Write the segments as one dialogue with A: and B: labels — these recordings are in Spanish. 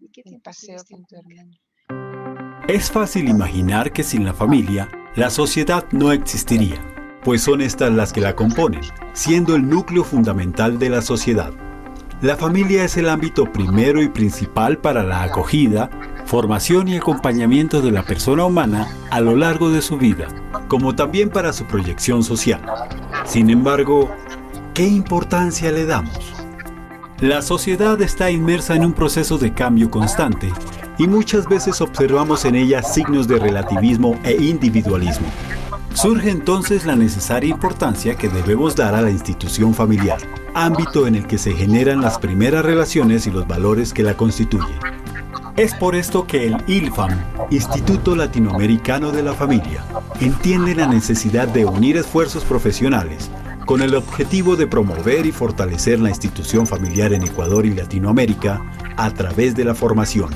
A: Un paseo con tu hermano.
B: Es fácil imaginar que sin la familia, la sociedad no existiría, pues son estas las que la componen, siendo el núcleo fundamental de la sociedad. La familia es el ámbito primero y principal para la acogida, formación y acompañamiento de la persona humana a lo largo de su vida, como también para su proyección social. Sin embargo, ¿qué importancia le damos? La sociedad está inmersa en un proceso de cambio constante y muchas veces observamos en ella signos de relativismo e individualismo. Surge entonces la necesaria importancia que debemos dar a la institución familiar, ámbito en el que se generan las primeras relaciones y los valores que la constituyen. Es por esto que el ILFAM, Instituto Latinoamericano de la Familia, entiende la necesidad de unir esfuerzos profesionales con el objetivo de promover y fortalecer la institución familiar en Ecuador y Latinoamérica a través de la formación.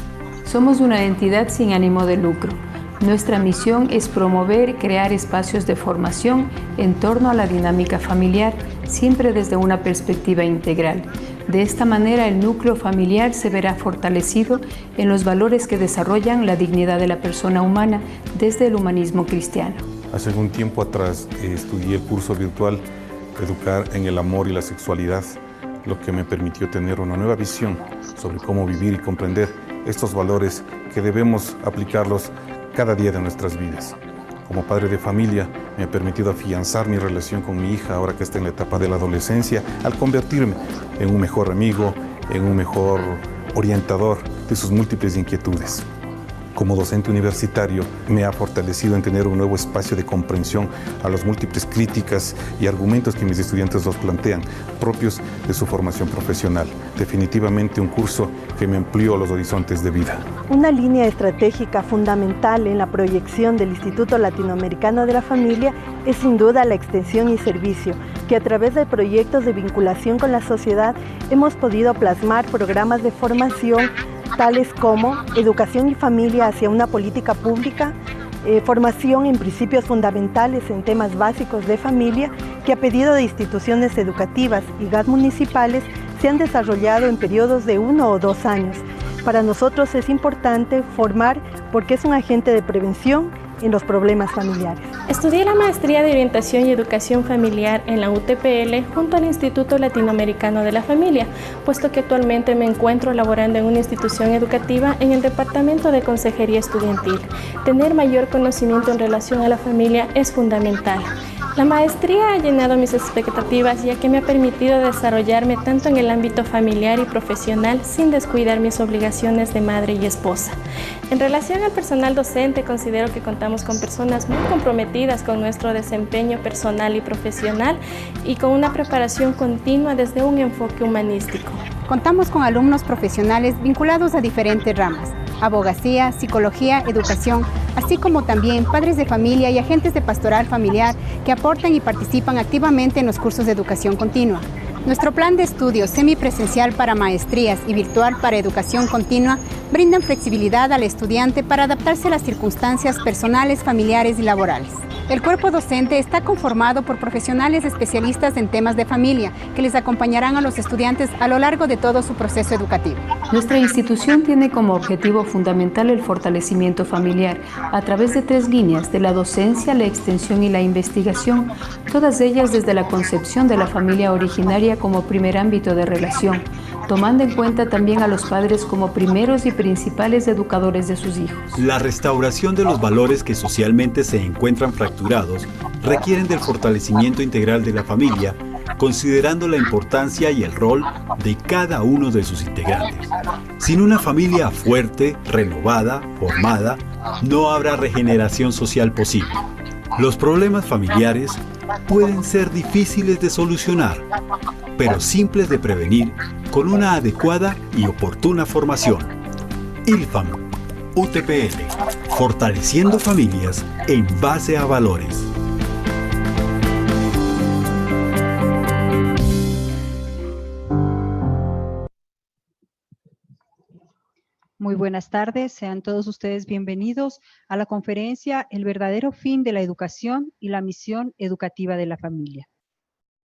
C: Somos una entidad sin ánimo de lucro. Nuestra misión es promover y crear espacios de formación en torno a la dinámica familiar, siempre desde una perspectiva integral. De esta manera, el núcleo familiar se verá fortalecido en los valores que desarrollan la dignidad de la persona humana desde el humanismo cristiano.
D: Hace algún tiempo atrás estudié el curso virtual Educar en el Amor y la Sexualidad, lo que me permitió tener una nueva visión sobre cómo vivir y comprender estos valores que debemos aplicarlos cada día de nuestras vidas. Como padre de familia, me ha permitido afianzar mi relación con mi hija ahora que está en la etapa de la adolescencia, al convertirme en un mejor amigo, en un mejor orientador de sus múltiples inquietudes. Como docente universitario, me ha fortalecido en tener un nuevo espacio de comprensión a las múltiples críticas y argumentos que mis estudiantes nos plantean, propios de su formación profesional. Definitivamente un curso que me amplió los horizontes de vida.
E: Una línea estratégica fundamental en la proyección del Instituto Latinoamericano de la Familia es sin duda la extensión y servicio, que a través de proyectos de vinculación con la sociedad hemos podido plasmar programas de formación tales como educación y familia hacia una política pública, formación en principios fundamentales en temas básicos de familia, que a pedido de instituciones educativas y GAD municipales se han desarrollado en periodos de 1 o 2 años. Para nosotros es importante formar porque es un agente de prevención en los problemas familiares.
F: Estudié la maestría de Orientación y Educación Familiar en la UTPL junto al Instituto Latinoamericano de la Familia, puesto que actualmente me encuentro laborando en una institución educativa en el Departamento de Consejería Estudiantil. Tener mayor conocimiento en relación a la familia es fundamental. La maestría ha llenado mis expectativas ya que me ha permitido desarrollarme tanto en el ámbito familiar y profesional sin descuidar mis obligaciones de madre y esposa. En relación al personal docente, considero que contamos con personas muy comprometidas con nuestro desempeño personal y profesional y con una preparación continua desde un enfoque humanístico.
G: Contamos con alumnos profesionales vinculados a diferentes ramas: abogacía, psicología, educación, así como también padres de familia y agentes de pastoral familiar que aportan y participan activamente en los cursos de educación continua. Nuestro plan de estudios semipresencial para maestrías y virtual para educación continua brindan flexibilidad al estudiante para adaptarse a las circunstancias personales, familiares y laborales. El cuerpo docente está conformado por profesionales especialistas en temas de familia que les acompañarán a los estudiantes a lo largo de todo su proceso educativo.
C: Nuestra institución tiene como objetivo fundamental el fortalecimiento familiar a través de 3 líneas: de la docencia, la extensión y la investigación, todas ellas desde la concepción de la familia originaria como primer ámbito de relación, tomando en cuenta también a los padres como primeros y principales educadores de sus hijos.
B: La restauración de los valores que socialmente se encuentran fracturados requieren del fortalecimiento integral de la familia, considerando la importancia y el rol de cada uno de sus integrantes. Sin una familia fuerte, renovada, formada, no habrá regeneración social posible. Los problemas familiares pueden ser difíciles de solucionar, pero simples de prevenir con una adecuada y oportuna formación. ILFAM, UTPL, fortaleciendo familias en base a valores.
H: Muy buenas tardes, sean todos ustedes bienvenidos a la conferencia El verdadero fin de la educación y la misión educativa de la familia.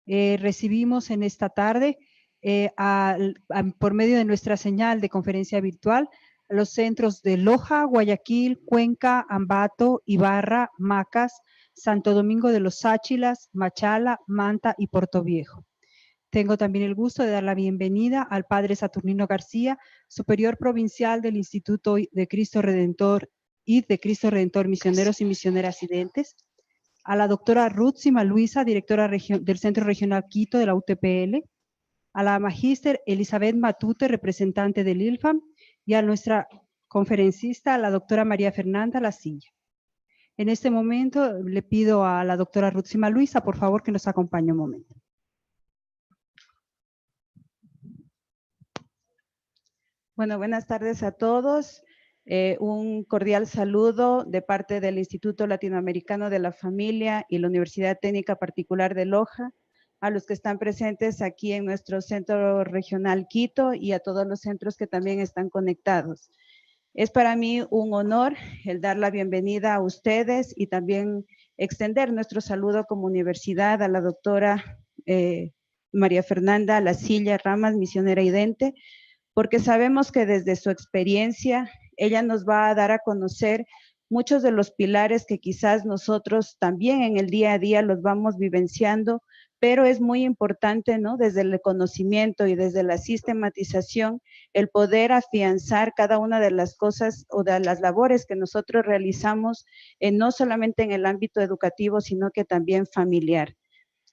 H: Recibimos en esta tarde por medio de nuestra señal de conferencia virtual a los centros de Loja, Guayaquil, Cuenca, Ambato, Ibarra, Macas, Santo Domingo de los Áchilas, Machala, Manta y Portoviejo. Tengo también el gusto de dar la bienvenida al Padre Saturnino García, Superior Provincial del Instituto de Cristo Redentor y de Cristo Redentor Misioneros y Misioneras Residentes, a la doctora Ruth Sima Luisa, directora del Centro Regional Quito de la UTPL, a la magíster Elizabeth Matute, representante del ILFAM, y a nuestra conferencista, la doctora María Fernanda Lasilla. En este momento le pido a la doctora Ruth Sima Luisa, por favor, que nos acompañe un momento.
I: Bueno, buenas tardes a todos. Un cordial saludo de parte del Instituto Latinoamericano de la Familia y la Universidad Técnica Particular de Loja, a los que están presentes aquí en nuestro Centro Regional Quito y a todos los centros que también están conectados. Es para mí un honor el dar la bienvenida a ustedes y también extender nuestro saludo como universidad a la doctora María Fernanda Lasilla Ramas, misionera idente, porque sabemos que desde su experiencia ella nos va a dar a conocer muchos de los pilares que quizás nosotros también en el día a día los vamos vivenciando, pero es muy importante, ¿no? Desde el conocimiento y desde la sistematización, el poder afianzar cada una de las cosas o de las labores que nosotros realizamos, no solamente en el ámbito educativo, sino que también familiar.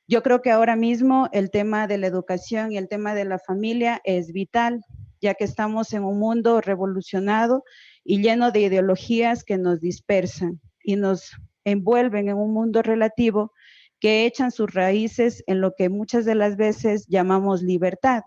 I: Yo creo que ahora mismo el tema de la educación y el tema de la familia es vital, ya que estamos en un mundo revolucionado y lleno de ideologías que nos dispersan y nos envuelven en un mundo relativo que echan sus raíces en lo que muchas de las veces llamamos libertad,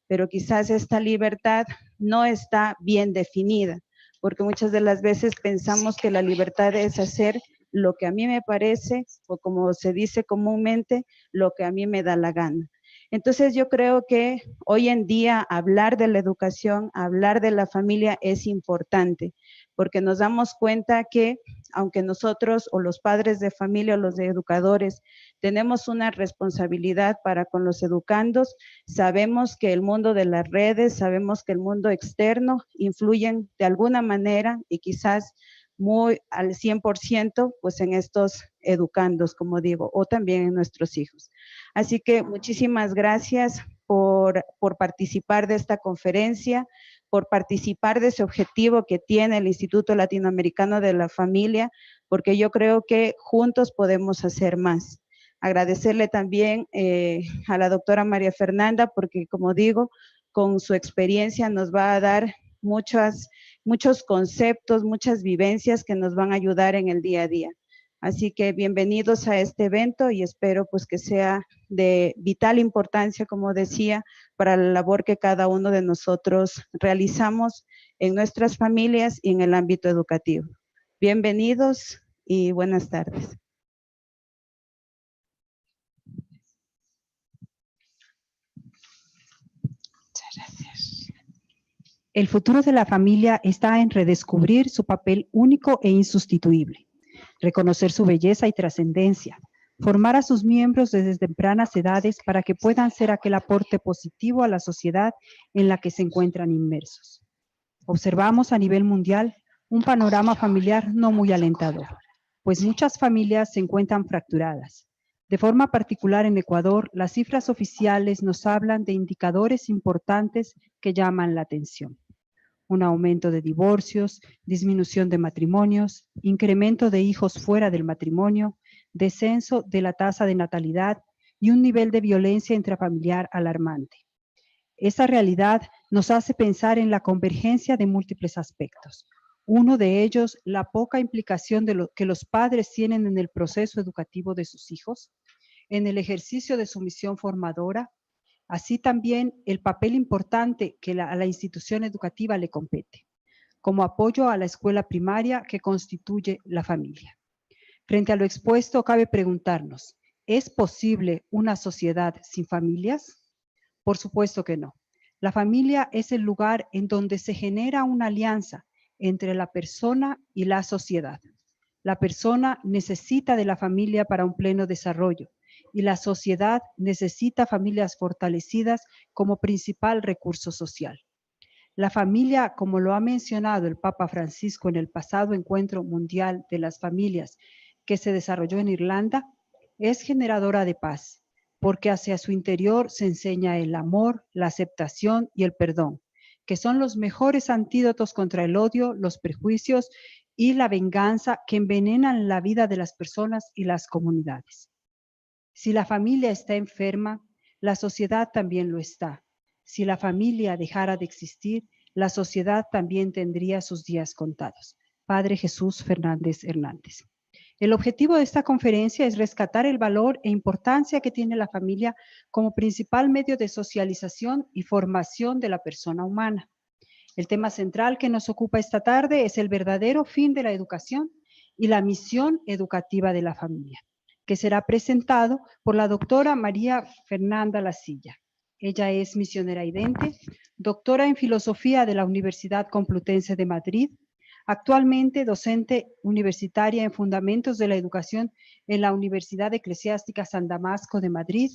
I: pero quizás esta libertad no está bien definida, porque muchas de las veces pensamos que la libertad es hacer lo que a mí me parece, o como se dice comúnmente, lo que a mí me da la gana. Entonces yo creo que hoy en día hablar de la educación, hablar de la familia es importante, porque nos damos cuenta que aunque nosotros o los padres de familia o los educadores tenemos una responsabilidad para con los educandos, sabemos que el mundo de las redes, sabemos que el mundo externo influyen de alguna manera y quizás muy al 100% pues en estos educandos, como digo, o también en nuestros hijos. Así que muchísimas gracias por participar de esta conferencia, por participar de ese objetivo que tiene el Instituto Latinoamericano de la Familia, porque yo creo que juntos podemos hacer más. Agradecerle también a la doctora María Fernanda, porque como digo, con su experiencia nos va a dar muchos conceptos, muchas vivencias que nos van a ayudar en el día a día. Así que bienvenidos a este evento y espero pues que sea de vital importancia, como decía, para la labor que cada uno de nosotros realizamos en nuestras familias y en el ámbito educativo. Bienvenidos y buenas tardes.
A: Muchas gracias.
H: El futuro de la familia está en redescubrir su papel único e insustituible, reconocer su belleza y trascendencia, formar a sus miembros desde tempranas edades para que puedan ser aquel aporte positivo a la sociedad en la que se encuentran inmersos. Observamos a nivel mundial un panorama familiar no muy alentador, pues muchas familias se encuentran fracturadas. De forma particular en Ecuador, las cifras oficiales nos hablan de indicadores importantes que llaman la atención. Un aumento de divorcios, disminución de matrimonios, incremento de hijos fuera del matrimonio, descenso de la tasa de natalidad y un nivel de violencia intrafamiliar alarmante. Esta realidad nos hace pensar en la convergencia de múltiples aspectos. Uno de ellos, la poca implicación que los padres tienen en el proceso educativo de sus hijos, en el ejercicio de su misión formadora, así también el papel importante que a la institución educativa le compete, como apoyo a la escuela primaria que constituye la familia. Frente a lo expuesto, cabe preguntarnos, ¿es posible una sociedad sin familias? Por supuesto que no. La familia es el lugar en donde se genera una alianza entre la persona y la sociedad. La persona necesita de la familia para un pleno desarrollo y la sociedad necesita familias fortalecidas como principal recurso social. La familia, como lo ha mencionado el Papa Francisco en el pasado Encuentro Mundial de las Familias que se desarrolló en Irlanda, es generadora de paz, porque hacia su interior se enseña el amor, la aceptación y el perdón, que son los mejores antídotos contra el odio, los prejuicios y la venganza que envenenan la vida de las personas y las comunidades. Si la familia está enferma, la sociedad también lo está. Si la familia dejara de existir, la sociedad también tendría sus días contados. Padre Jesús Fernández Hernández. El objetivo de esta conferencia es rescatar el valor e importancia que tiene la familia como principal medio de socialización y formación de la persona humana. El tema central que nos ocupa esta tarde es el verdadero fin de la educación y la misión educativa de la familia, que será presentado por la doctora María Fernanda Lasilla. Ella es misionera idente, doctora en filosofía de la Universidad Complutense de Madrid, actualmente docente universitaria en fundamentos de la educación en la Universidad Eclesiástica San Damasco de Madrid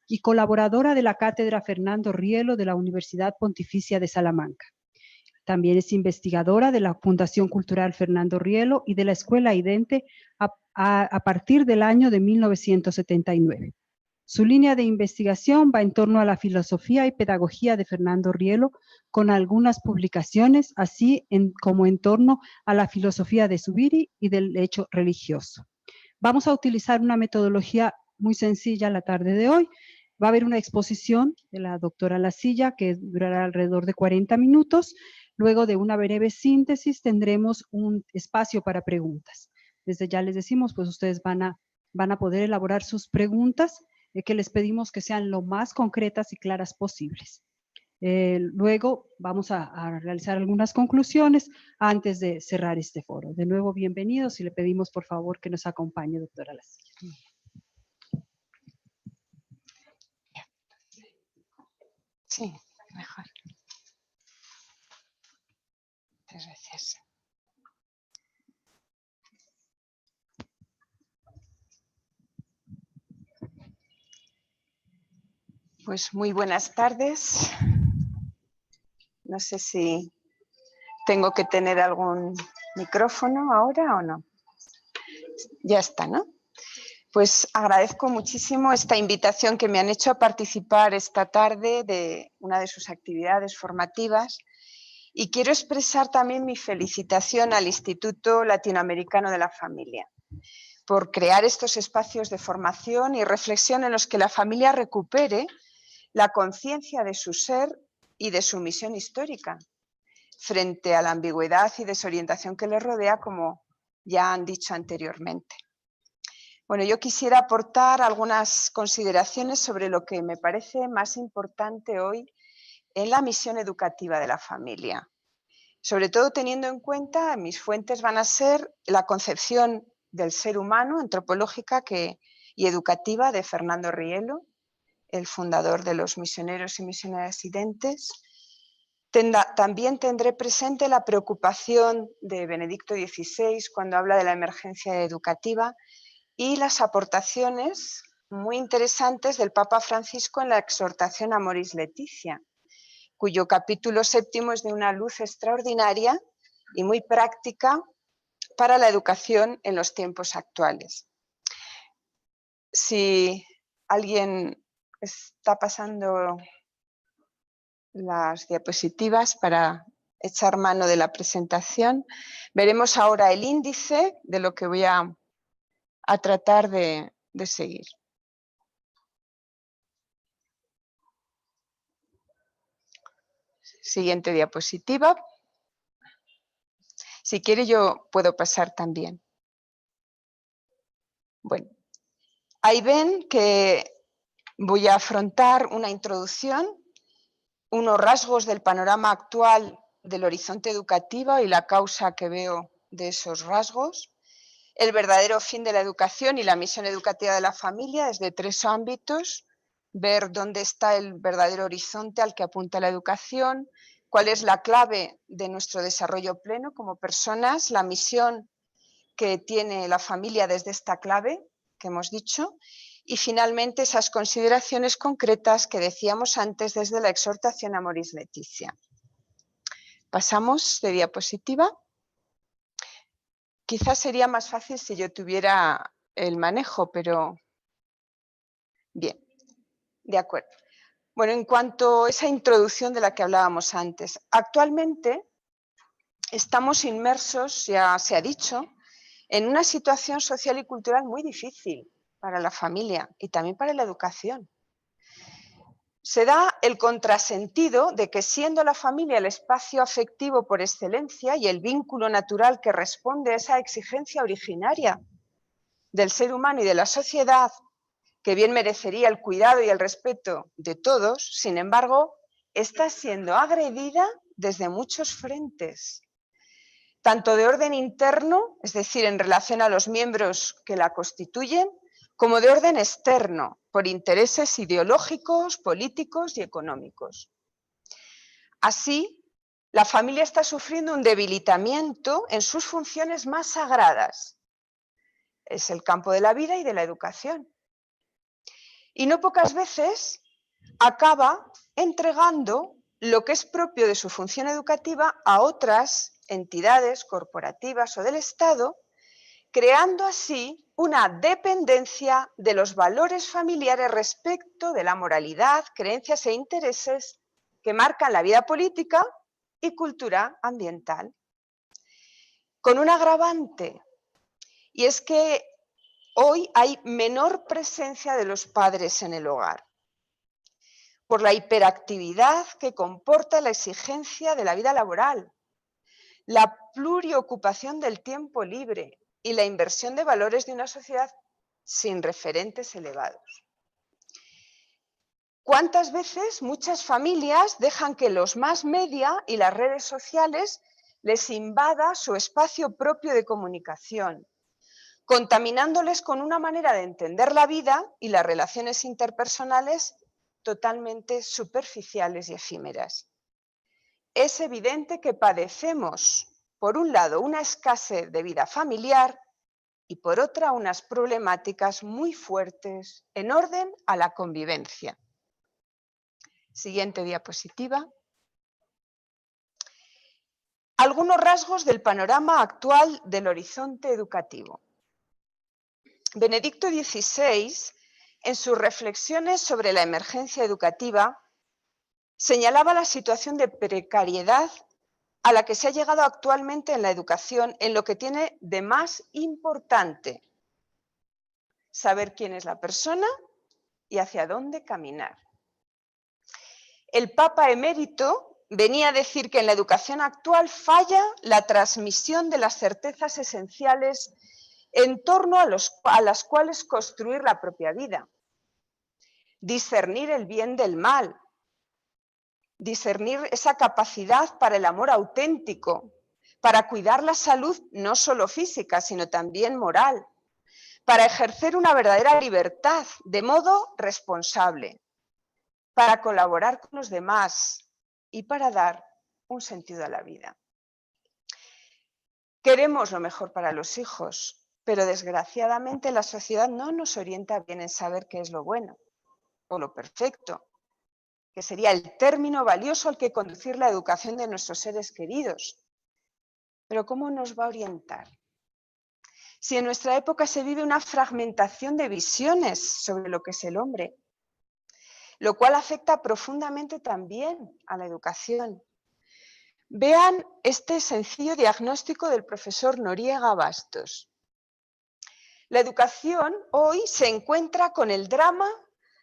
H: y colaboradora de la Cátedra Fernando Rielo de la Universidad Pontificia de Salamanca. También es investigadora de la Fundación Cultural Fernando Rielo y de la Escuela Idente a partir del año de 1979. Su línea de investigación va en torno a la filosofía y pedagogía de Fernando Rielo, con algunas publicaciones, así como en torno a la filosofía de Zubiri y del hecho religioso. Vamos a utilizar una metodología muy sencilla la tarde de hoy. Va a haber una exposición de la doctora Lasilla que durará alrededor de 40 minutos. Luego de una breve síntesis tendremos un espacio para preguntas. Desde ya les decimos, pues ustedes van a poder elaborar sus preguntas, que les pedimos que sean lo más concretas y claras posibles. Luego vamos a realizar algunas conclusiones antes de cerrar este foro. De nuevo, bienvenidos y le pedimos por favor que nos acompañe, doctora Lasilla.
A: Sí, mejor. Muchas gracias. Pues muy buenas tardes. No sé si tengo que tener algún micrófono ahora o no. Ya está, ¿no? Pues agradezco muchísimo esta invitación que me han hecho a participar esta tarde de una de sus actividades formativas y quiero expresar también mi felicitación al Instituto Latinoamericano de la Familia por crear estos espacios de formación y reflexión en los que la familia recupere la conciencia de su ser y de su misión histórica frente a la ambigüedad y desorientación que le rodea, como ya han dicho anteriormente. Bueno, yo quisiera aportar algunas consideraciones sobre lo que me parece más importante hoy en la misión educativa de la familia. Sobre todo teniendo en cuenta, mis fuentes van a ser la concepción del ser humano, antropológica y educativa de Fernando Rielo, el fundador de los misioneros y misioneras identes. También tendré presente la preocupación de Benedicto XVI cuando habla de la emergencia educativa y las aportaciones muy interesantes del Papa Francisco en la exhortación Amoris Laetitia, cuyo capítulo 7 es de una luz extraordinaria y muy práctica para la educación en los tiempos actuales. Si alguien está pasando las diapositivas para echar mano de la presentación, veremos ahora el índice de lo que voy a tratar de seguir. Siguiente diapositiva. Si quiere yo puedo pasar también. Bueno, ahí ven que voy a afrontar una introducción, unos rasgos del panorama actual del horizonte educativo y la causa que veo de esos rasgos, el verdadero fin de la educación y la misión educativa de la familia desde 3 ámbitos, ver dónde está el verdadero horizonte al que apunta la educación, cuál es la clave de nuestro desarrollo pleno como personas, la misión que tiene la familia desde esta clave que hemos dicho, Y finalmente esas consideraciones concretas que decíamos antes desde la exhortación Amoris Laetitia. Pasamos de diapositiva. Quizás sería más fácil si yo tuviera el manejo, pero bien, de acuerdo. Bueno, en cuanto a esa introducción de la que hablábamos antes, actualmente estamos inmersos, ya se ha dicho, en una situación social y cultural muy difícil para la familia y también para la educación. Se da el contrasentido de que, siendo la familia el espacio afectivo por excelencia y el vínculo natural que responde a esa exigencia originaria del ser humano y de la sociedad, que bien merecería el cuidado y el respeto de todos, sin embargo, está siendo agredida desde muchos frentes, tanto de orden interno, es decir, en relación a los miembros que la constituyen, como de orden externo, por intereses ideológicos, políticos y económicos. Así, la familia está sufriendo un debilitamiento en sus funciones más sagradas. Es el campo de la vida y de la educación. Y no pocas veces acaba entregando lo que es propio de su función educativa a otras entidades corporativas o del Estado, creando así una dependencia de los valores familiares respecto de la moralidad, creencias e intereses que marcan la vida política y cultura ambiental. Con un agravante, y es que hoy hay menor presencia de los padres en el hogar, por la hiperactividad que comporta la exigencia de la vida laboral, la pluriocupación del tiempo libre y la inversión de valores de una sociedad sin referentes elevados. ¿Cuántas veces muchas familias dejan que los mass media y las redes sociales les invada su espacio propio de comunicación, contaminándoles con una manera de entender la vida y las relaciones interpersonales totalmente superficiales y efímeras? Es evidente que padecemos, por un lado, una escasez de vida familiar y por otra, unas problemáticas muy fuertes en orden a la convivencia. Siguiente diapositiva. Algunos rasgos del panorama actual del horizonte educativo. Benedicto XVI, en sus reflexiones sobre la emergencia educativa, señalaba la situación de precariedad a la que se ha llegado actualmente en la educación, en lo que tiene de más importante saber quién es la persona y hacia dónde caminar. El Papa emérito venía a decir que en la educación actual falla la transmisión de las certezas esenciales en torno a las cuales construir la propia vida. Discernir el bien del mal, discernir esa capacidad para el amor auténtico, para cuidar la salud no solo física, sino también moral, para ejercer una verdadera libertad de modo responsable, para colaborar con los demás y para dar un sentido a la vida. Queremos lo mejor para los hijos, pero desgraciadamente la sociedad no nos orienta bien en saber qué es lo bueno o lo perfecto, que sería el término valioso al que conducir la educación de nuestros seres queridos. Pero ¿cómo nos va a orientar? Si en nuestra época se vive una fragmentación de visiones sobre lo que es el hombre, lo cual afecta profundamente también a la educación. Vean este sencillo diagnóstico del profesor Noriega Bastos. La educación hoy se encuentra con el drama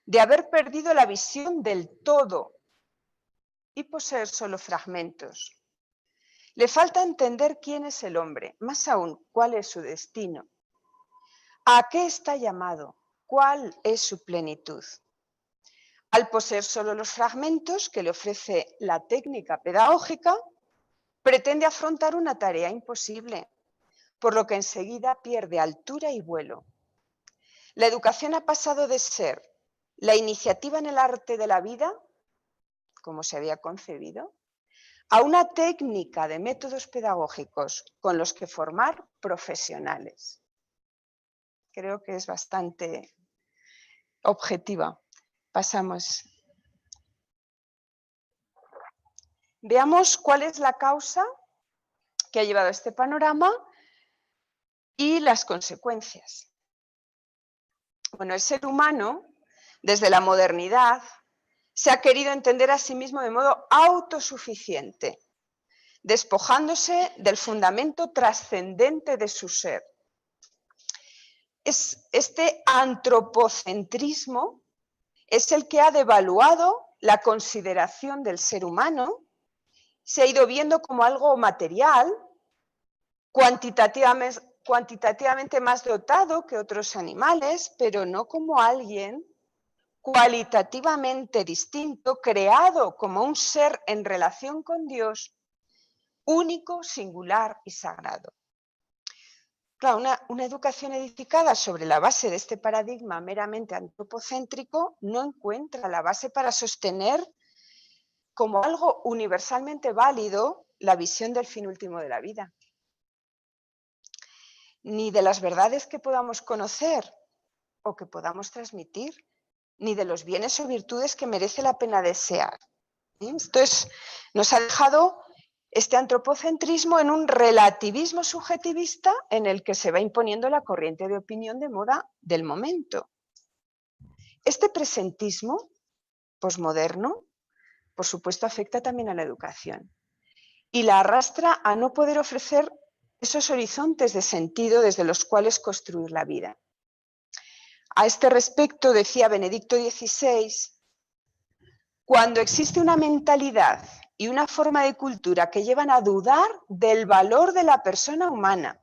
A: de haber perdido la visión del todo y poseer solo fragmentos. Le falta entender quién es el hombre, más aún, cuál es su destino, a qué está llamado, cuál es su plenitud. Al poseer solo los fragmentos que le ofrece la técnica pedagógica, pretende afrontar una tarea imposible, por lo que enseguida pierde altura y vuelo. La educación ha pasado de ser la iniciativa en el arte de la vida, como se había concebido, a una técnica de métodos pedagógicos con los que formar profesionales. Creo que es bastante objetiva. Pasamos. Veamos cuál es la causa que ha llevado a este panorama y las consecuencias. Bueno, el ser humano, desde la modernidad, se ha querido entender a sí mismo de modo autosuficiente, despojándose del fundamento trascendente de su ser. Este antropocentrismo es el que ha devaluado la consideración del ser humano, se ha ido viendo como algo material, cuantitativamente más dotado que otros animales, pero no como alguien cualitativamente distinto, creado como un ser en relación con Dios, único, singular y sagrado. Claro, una educación edificada sobre la base de este paradigma meramente antropocéntrico no encuentra la base para sostener como algo universalmente válido la visión del fin último de la vida, ni de las verdades que podamos conocer o que podamos transmitir, ni de los bienes o virtudes que merece la pena desear. Esto nos ha dejado este antropocentrismo en un relativismo subjetivista en el que se va imponiendo la corriente de opinión de moda del momento. Este presentismo posmoderno, por supuesto, afecta también a la educación y la arrastra a no poder ofrecer esos horizontes de sentido desde los cuales construir la vida. A este respecto decía Benedicto XVI, cuando existe una mentalidad y una forma de cultura que llevan a dudar del valor de la persona humana,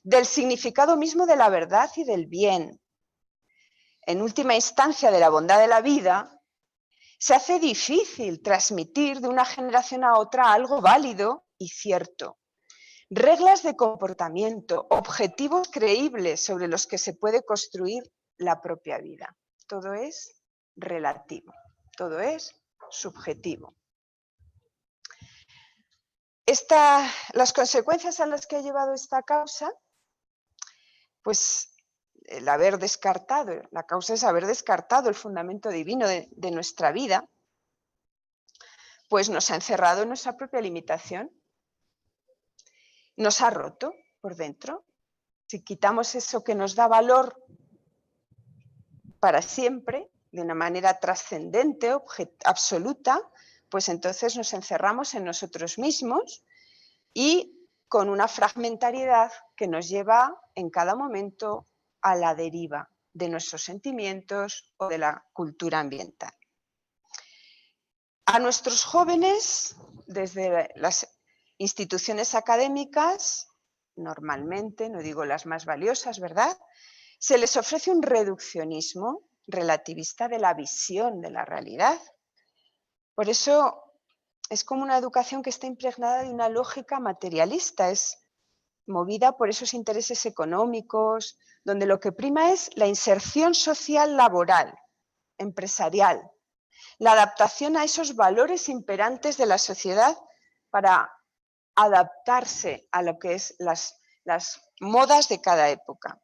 A: del significado mismo de la verdad y del bien, en última instancia de la bondad de la vida, se hace difícil transmitir de una generación a otra algo válido y cierto. Reglas de comportamiento, objetivos creíbles sobre los que se puede construir la propia vida. Todo es relativo, todo es subjetivo. Las consecuencias a las que ha llevado esta causa, pues la causa es haber descartado el fundamento divino de nuestra vida, pues nos ha encerrado en nuestra propia limitación, nos ha roto por dentro. Si quitamos eso que nos da valor para siempre, de una manera trascendente, absoluta, pues entonces nos encerramos en nosotros mismos y con una fragmentariedad que nos lleva en cada momento a la deriva de nuestros sentimientos o de la cultura ambiental. A nuestros jóvenes, desde las instituciones académicas, normalmente, no digo las más valiosas, ¿verdad?, se les ofrece un reduccionismo relativista de la visión de la realidad. Por eso es como una educación que está impregnada de una lógica materialista, es movida por esos intereses económicos, donde lo que prima es la inserción social laboral, empresarial, la adaptación a esos valores imperantes de la sociedad para adaptarse a lo que es las modas de cada época.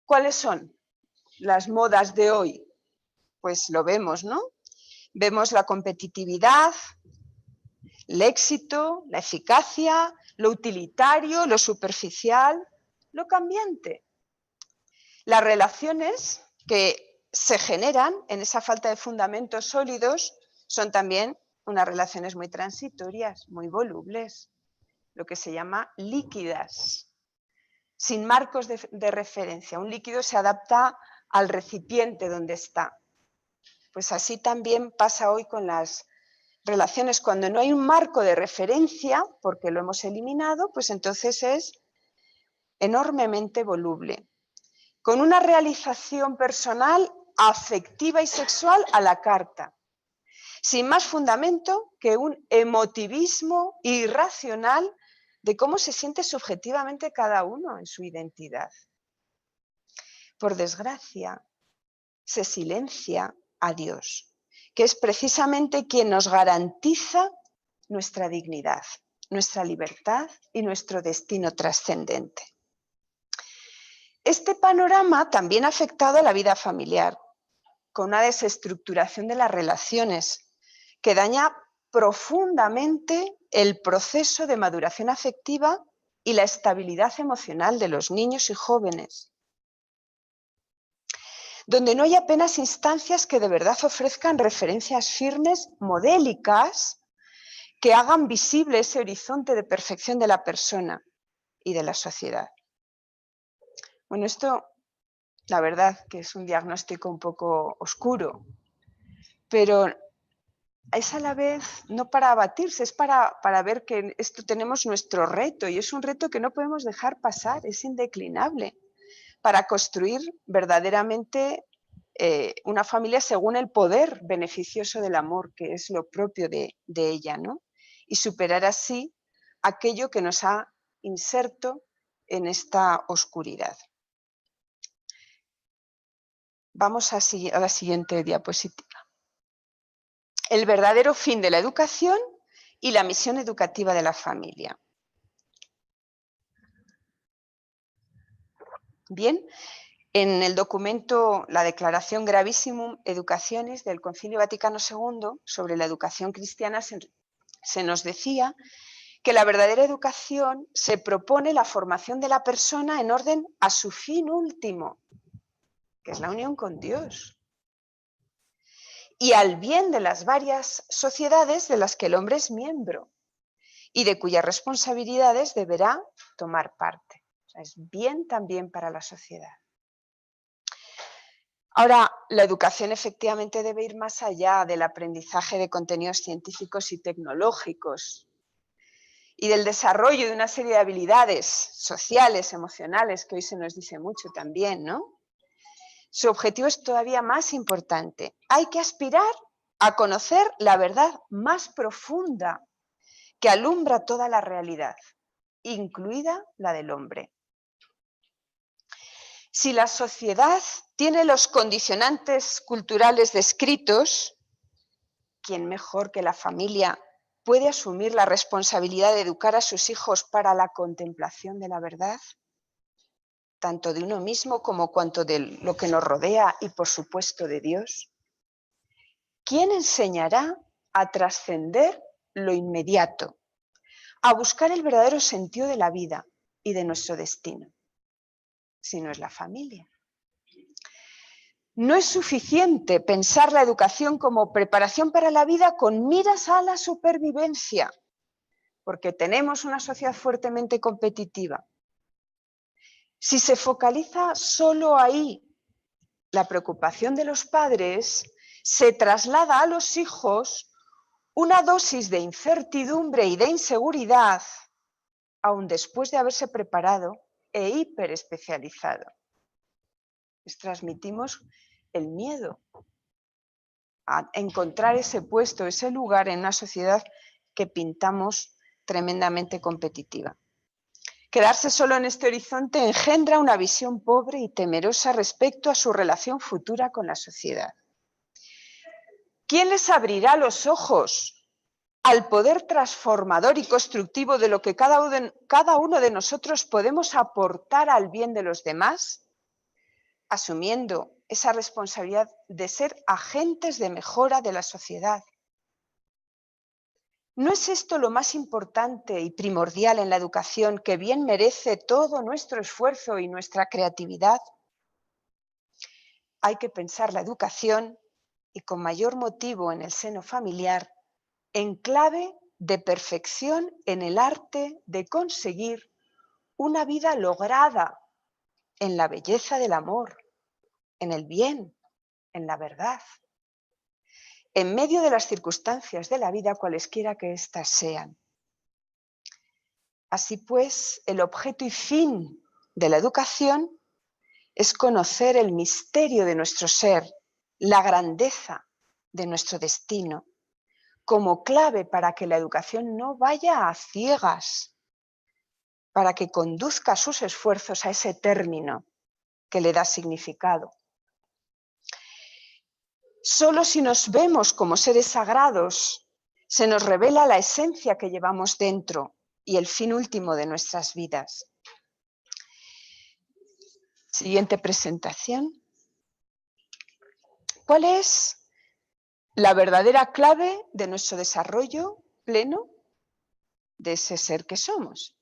A: ¿Cuáles son las modas de hoy? Pues lo vemos, ¿no? Vemos la competitividad, el éxito, la eficacia, lo utilitario, lo superficial, lo cambiante. Las relaciones que se generan en esa falta de fundamentos sólidos son también unas relaciones muy transitorias, muy volubles, lo que se llama líquidas, sin marcos de referencia. Un líquido se adapta al recipiente donde está. Pues así también pasa hoy con las relaciones. Cuando no hay un marco de referencia, porque lo hemos eliminado, pues entonces es enormemente voluble, con una realización personal, afectiva y sexual a la carta, sin más fundamento que un emotivismo irracional de cómo se siente subjetivamente cada uno en su identidad. Por desgracia, se silencia a Dios, que es precisamente quien nos garantiza nuestra dignidad, nuestra libertad y nuestro destino trascendente. Este panorama también ha afectado a la vida familiar, con una desestructuración de las relaciones que daña profundamente el proceso de maduración afectiva y la estabilidad emocional de los niños y jóvenes, donde no hay apenas instancias que de verdad ofrezcan referencias firmes, modélicas, que hagan visible ese horizonte de perfección de la persona y de la sociedad. Bueno, esto, la verdad, que es un diagnóstico un poco oscuro, pero es a la vez no para abatirse, es para ver que en esto tenemos nuestro reto, y es un reto que no podemos dejar pasar, es indeclinable, para construir verdaderamente una familia según el poder beneficioso del amor, que es lo propio de ella, ¿no? Y superar así aquello que nos ha inserto en esta oscuridad. Vamos a la siguiente diapositiva. El verdadero fin de la educación y la misión educativa de la familia. Bien, en el documento, la Declaración Gravissimum Educationis del Concilio Vaticano II sobre la educación cristiana se nos decía que la verdadera educación se propone la formación de la persona en orden a su fin último, que es la unión con Dios, y al bien de las varias sociedades de las que el hombre es miembro y de cuyas responsabilidades deberá tomar parte. O sea, es bien también para la sociedad. Ahora, la educación efectivamente debe ir más allá del aprendizaje de contenidos científicos y tecnológicos y del desarrollo de una serie de habilidades sociales, emocionales, que hoy se nos dice mucho también, ¿no? Su objetivo es todavía más importante. Hay que aspirar a conocer la verdad más profunda que alumbra toda la realidad, incluida la del hombre. Si la sociedad tiene los condicionantes culturales descritos, ¿quién mejor que la familia puede asumir la responsabilidad de educar a sus hijos para la contemplación de la verdad? Tanto de uno mismo como cuanto de lo que nos rodea y, por supuesto, de Dios. ¿Quién enseñará a trascender lo inmediato, a buscar el verdadero sentido de la vida y de nuestro destino? Si no es la familia. No es suficiente pensar la educación como preparación para la vida con miras a la supervivencia, porque tenemos una sociedad fuertemente competitiva. Si se focaliza solo ahí la preocupación de los padres, se traslada a los hijos una dosis de incertidumbre y de inseguridad, aun después de haberse preparado e hiperespecializado. Les transmitimos el miedo a encontrar ese puesto, ese lugar en una sociedad que pintamos tremendamente competitiva. Quedarse solo en este horizonte engendra una visión pobre y temerosa respecto a su relación futura con la sociedad. ¿Quién les abrirá los ojos al poder transformador y constructivo de lo que cada uno de nosotros podemos aportar al bien de los demás, asumiendo esa responsabilidad de ser agentes de mejora de la sociedad? ¿No es esto lo más importante y primordial en la educación, que bien merece todo nuestro esfuerzo y nuestra creatividad? Hay que pensar la educación, y con mayor motivo en el seno familiar, en clave de perfección en el arte de conseguir una vida lograda en la belleza del amor, en el bien, en la verdad, en medio de las circunstancias de la vida, cualesquiera que éstas sean. Así pues, el objeto y fin de la educación es conocer el misterio de nuestro ser, la grandeza de nuestro destino, como clave para que la educación no vaya a ciegas, para que conduzca sus esfuerzos a ese término que le da significado. Solo si nos vemos como seres sagrados, se nos revela la esencia que llevamos dentro y el fin último de nuestras vidas. Siguiente presentación. ¿Cuál es la verdadera clave de nuestro desarrollo pleno de ese ser que somos?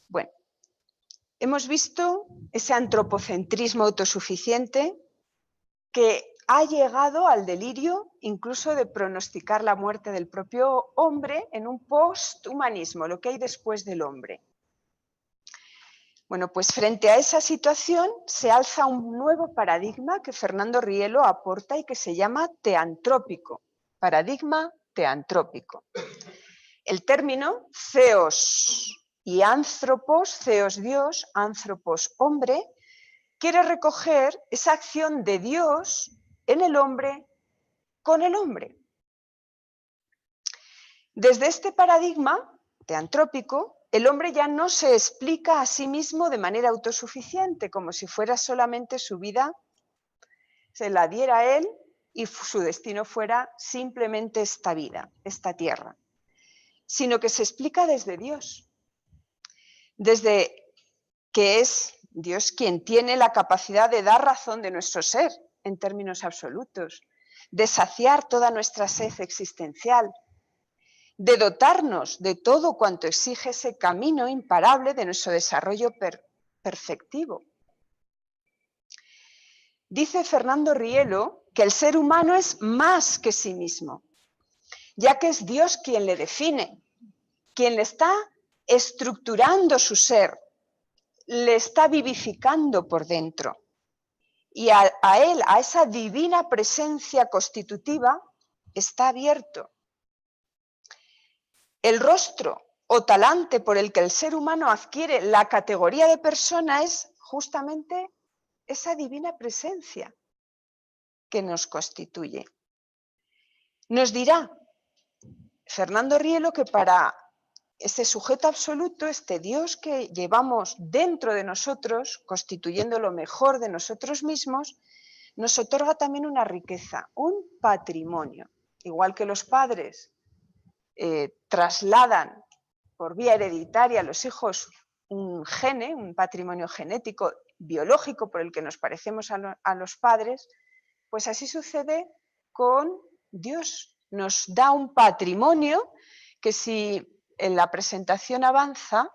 A: Bueno, hemos visto ese antropocentrismo autosuficiente que ha llegado al delirio incluso de pronosticar la muerte del propio hombre en un posthumanismo, lo que hay después del hombre. Bueno, pues frente a esa situación se alza un nuevo paradigma que Fernando Rielo aporta y que se llama teantrópico, paradigma teantrópico. El término theos y anthropos, theos Dios, anthropos hombre, quiere recoger esa acción de Dios en el hombre con el hombre. Desde este paradigma teantrópico, el hombre ya no se explica a sí mismo de manera autosuficiente, como si fuera solamente su vida, se la diera a él y su destino fuera simplemente esta vida, esta tierra, sino que se explica desde Dios, desde que es Dios quien tiene la capacidad de dar razón de nuestro ser en términos absolutos, de saciar toda nuestra sed existencial, de dotarnos de todo cuanto exige ese camino imparable de nuestro desarrollo perfectivo. Dice Fernando Rielo que el ser humano es más que sí mismo, ya que es Dios quien le define, quien le está estructurando su ser, le está vivificando por dentro. Y a él, a esa divina presencia constitutiva, está abierto. El rostro o talante por el que el ser humano adquiere la categoría de persona es justamente esa divina presencia que nos constituye. Nos dirá Fernando Rielo que para ese sujeto absoluto, este Dios que llevamos dentro de nosotros, constituyendo lo mejor de nosotros mismos, nos otorga también una riqueza, un patrimonio. Igual que los padres trasladan por vía hereditaria a los hijos un gene, un patrimonio genético, biológico por el que nos parecemos a los padres, pues así sucede con Dios. Nos da un patrimonio que si en la presentación avanza,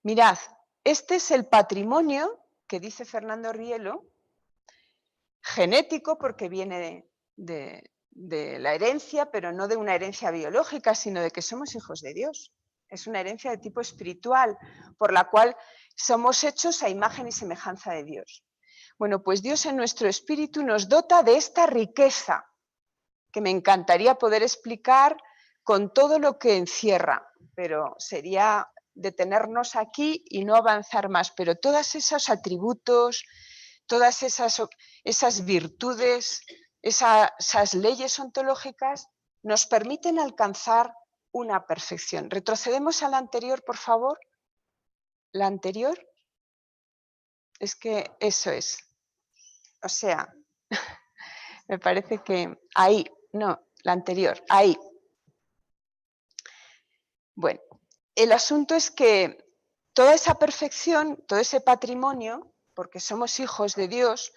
A: mirad, este es el patrimonio que dice Fernando Rielo, genético porque viene de la herencia, pero no de una herencia biológica, sino de que somos hijos de Dios. Es una herencia de tipo espiritual, por la cual somos hechos a imagen y semejanza de Dios. Bueno, pues Dios en nuestro espíritu nos dota de esta riqueza, que me encantaría poder explicar con todo lo que encierra, pero sería detenernos aquí y no avanzar más. Pero todos esos atributos, todas esas virtudes, esas leyes ontológicas nos permiten alcanzar una perfección. Retrocedemos a la anterior, por favor. La anterior. Es que eso es. O sea, me parece que ahí, no, la anterior, ahí. Bueno, el asunto es que toda esa perfección, todo ese patrimonio, porque somos hijos de Dios,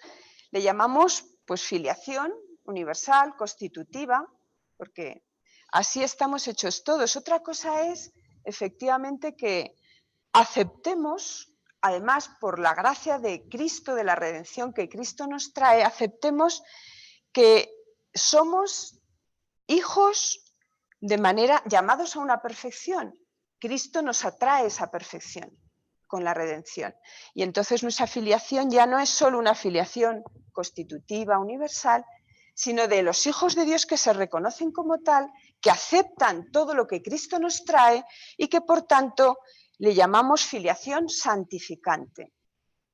A: le llamamos pues filiación universal, constitutiva, porque así estamos hechos todos. Otra cosa es efectivamente que aceptemos, además por la gracia de Cristo, de la redención que Cristo nos trae, aceptemos que somos hijos de manera llamados a una perfección. Cristo nos atrae esa perfección con la redención. Y entonces nuestra filiación ya no es solo una filiación constitutiva, universal, sino de los hijos de Dios que se reconocen como tal, que aceptan todo lo que Cristo nos trae y que por tanto le llamamos filiación santificante,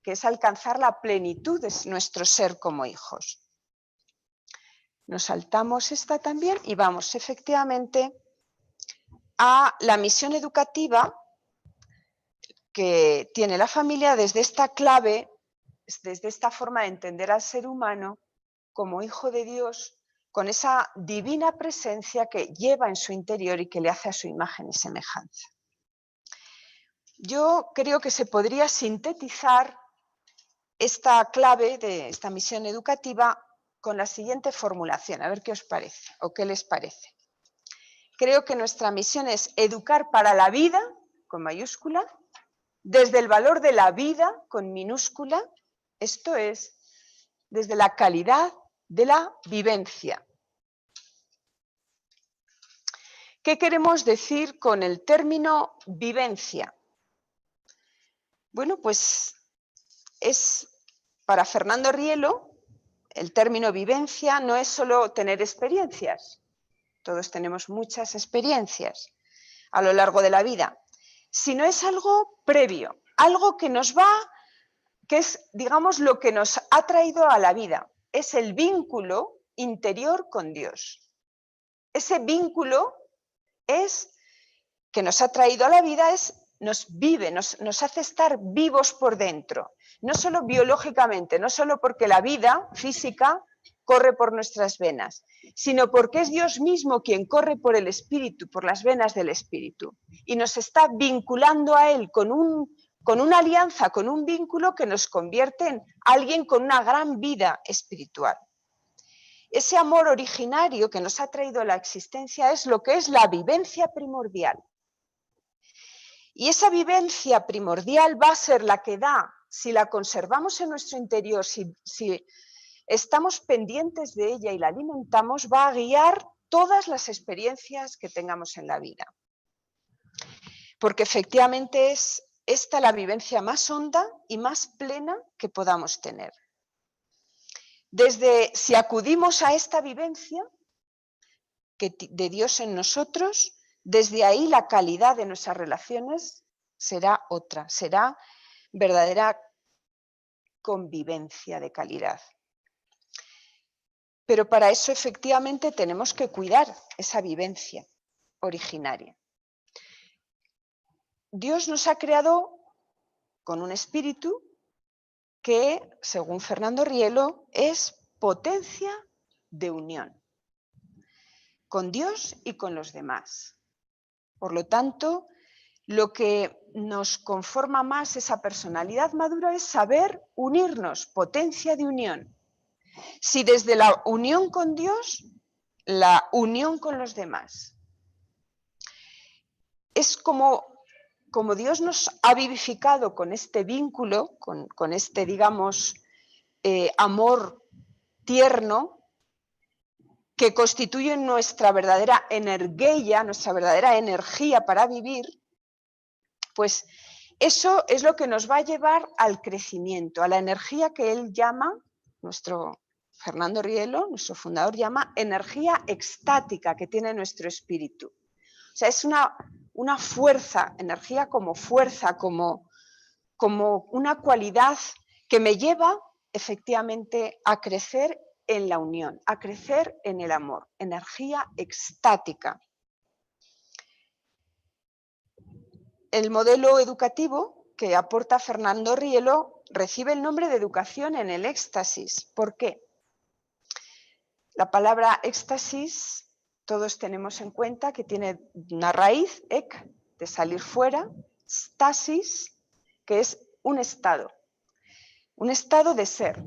A: que es alcanzar la plenitud de nuestro ser como hijos. Nos saltamos esta también y vamos efectivamente a la misión educativa que tiene la familia desde esta clave, desde esta forma de entender al ser humano como hijo de Dios, con esa divina presencia que lleva en su interior y que le hace a su imagen y semejanza. Yo creo que se podría sintetizar esta clave de esta misión educativa con la siguiente formulación, a ver qué os parece o qué les parece. Creo que nuestra misión es educar para la vida, con mayúscula, desde el valor de la vida, con minúscula, esto es, desde la calidad de la vivencia. ¿Qué queremos decir con el término vivencia? Bueno, pues para Fernando Rielo, el término vivencia no es solo tener experiencias. Todos tenemos muchas experiencias a lo largo de la vida, sino es algo previo, algo que que es, digamos, lo que nos ha traído a la vida. Es el vínculo interior con Dios. Ese vínculo que nos ha traído a la vida nos hace estar vivos por dentro, no solo biológicamente, no solo porque la vida física corre por nuestras venas, sino porque es Dios mismo quien corre por el espíritu, por las venas del espíritu, y nos está vinculando a Él con una alianza, con un vínculo que nos convierte en alguien con una gran vida espiritual. Ese amor originario que nos ha traído a la existencia es lo que es la vivencia primordial. Y esa vivencia primordial va a ser la que da, si la conservamos en nuestro interior, si estamos pendientes de ella y la alimentamos, va a guiar todas las experiencias que tengamos en la vida. Porque efectivamente es esta la vivencia más honda y más plena que podamos tener. Si acudimos a esta vivencia de Dios en nosotros, desde ahí la calidad de nuestras relaciones será otra, será verdadera convivencia de calidad. Pero para eso efectivamente tenemos que cuidar esa vivencia originaria. Dios nos ha creado con un espíritu que, según Fernando Rielo, es potencia de unión con Dios y con los demás. Por lo tanto, lo que nos conforma más esa personalidad madura es saber unirnos, potencia de unión. Si desde la unión con Dios, la unión con los demás. Es como Dios nos ha vivificado con este vínculo, con este, digamos, amor tierno, que constituye nuestra verdadera energía, nuestra verdadera energía para vivir, pues eso es lo que nos va a llevar al crecimiento, a la energía que él llama, nuestro Fernando Rielo, nuestro fundador, llama energía extática que tiene nuestro espíritu. O sea, es una fuerza, energía como fuerza, como una cualidad que me lleva efectivamente a crecer en la unión, a crecer en el amor, energía extática. El modelo educativo que aporta Fernando Rielo recibe el nombre de educación en el éxtasis. ¿Por qué? La palabra éxtasis, todos tenemos en cuenta que tiene una raíz, ek, de salir fuera, stasis, que es un estado de ser.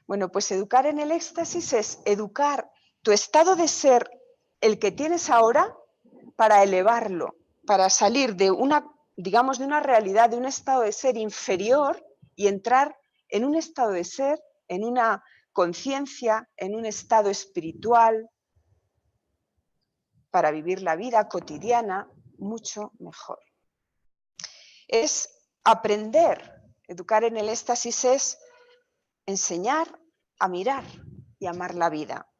A: Bueno, pues educar en el éxtasis es educar tu estado de ser, el que tienes ahora, para elevarlo, para salir de digamos, de una realidad, de un estado de ser inferior y entrar en un estado de ser, en una conciencia, en un estado espiritual, para vivir la vida cotidiana mucho mejor. Es aprender, educar en el éxtasis es enseñar a mirar y amar la vida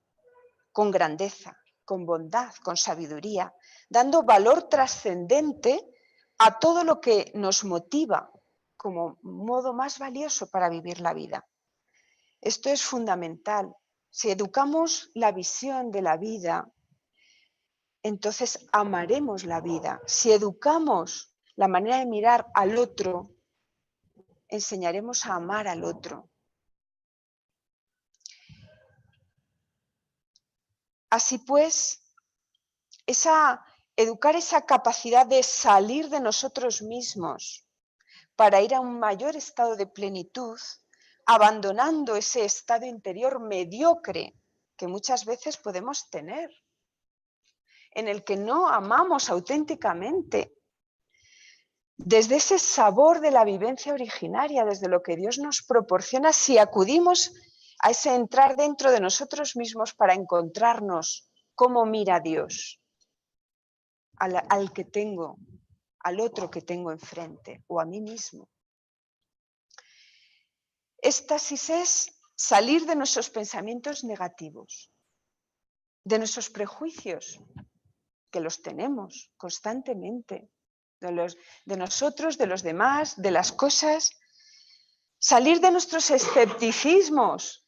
A: con grandeza, con bondad, con sabiduría, dando valor trascendente a todo lo que nos motiva como modo más valioso para vivir la vida. Esto es fundamental. Si educamos la visión de la vida, entonces amaremos la vida. Si educamos la manera de mirar al otro, enseñaremos a amar al otro. Así pues, esa Educar esa capacidad de salir de nosotros mismos para ir a un mayor estado de plenitud, abandonando ese estado interior mediocre que muchas veces podemos tener, en el que no amamos auténticamente, desde ese sabor de la vivencia originaria, desde lo que Dios nos proporciona, si acudimos a ese entrar dentro de nosotros mismos para encontrarnos cómo mira Dios al que tengo, al otro que tengo enfrente o a mí mismo. Éxtasis es salir de nuestros pensamientos negativos, de nuestros prejuicios, que los tenemos constantemente, de nosotros, de los demás, de las cosas. Salir de nuestros escepticismos,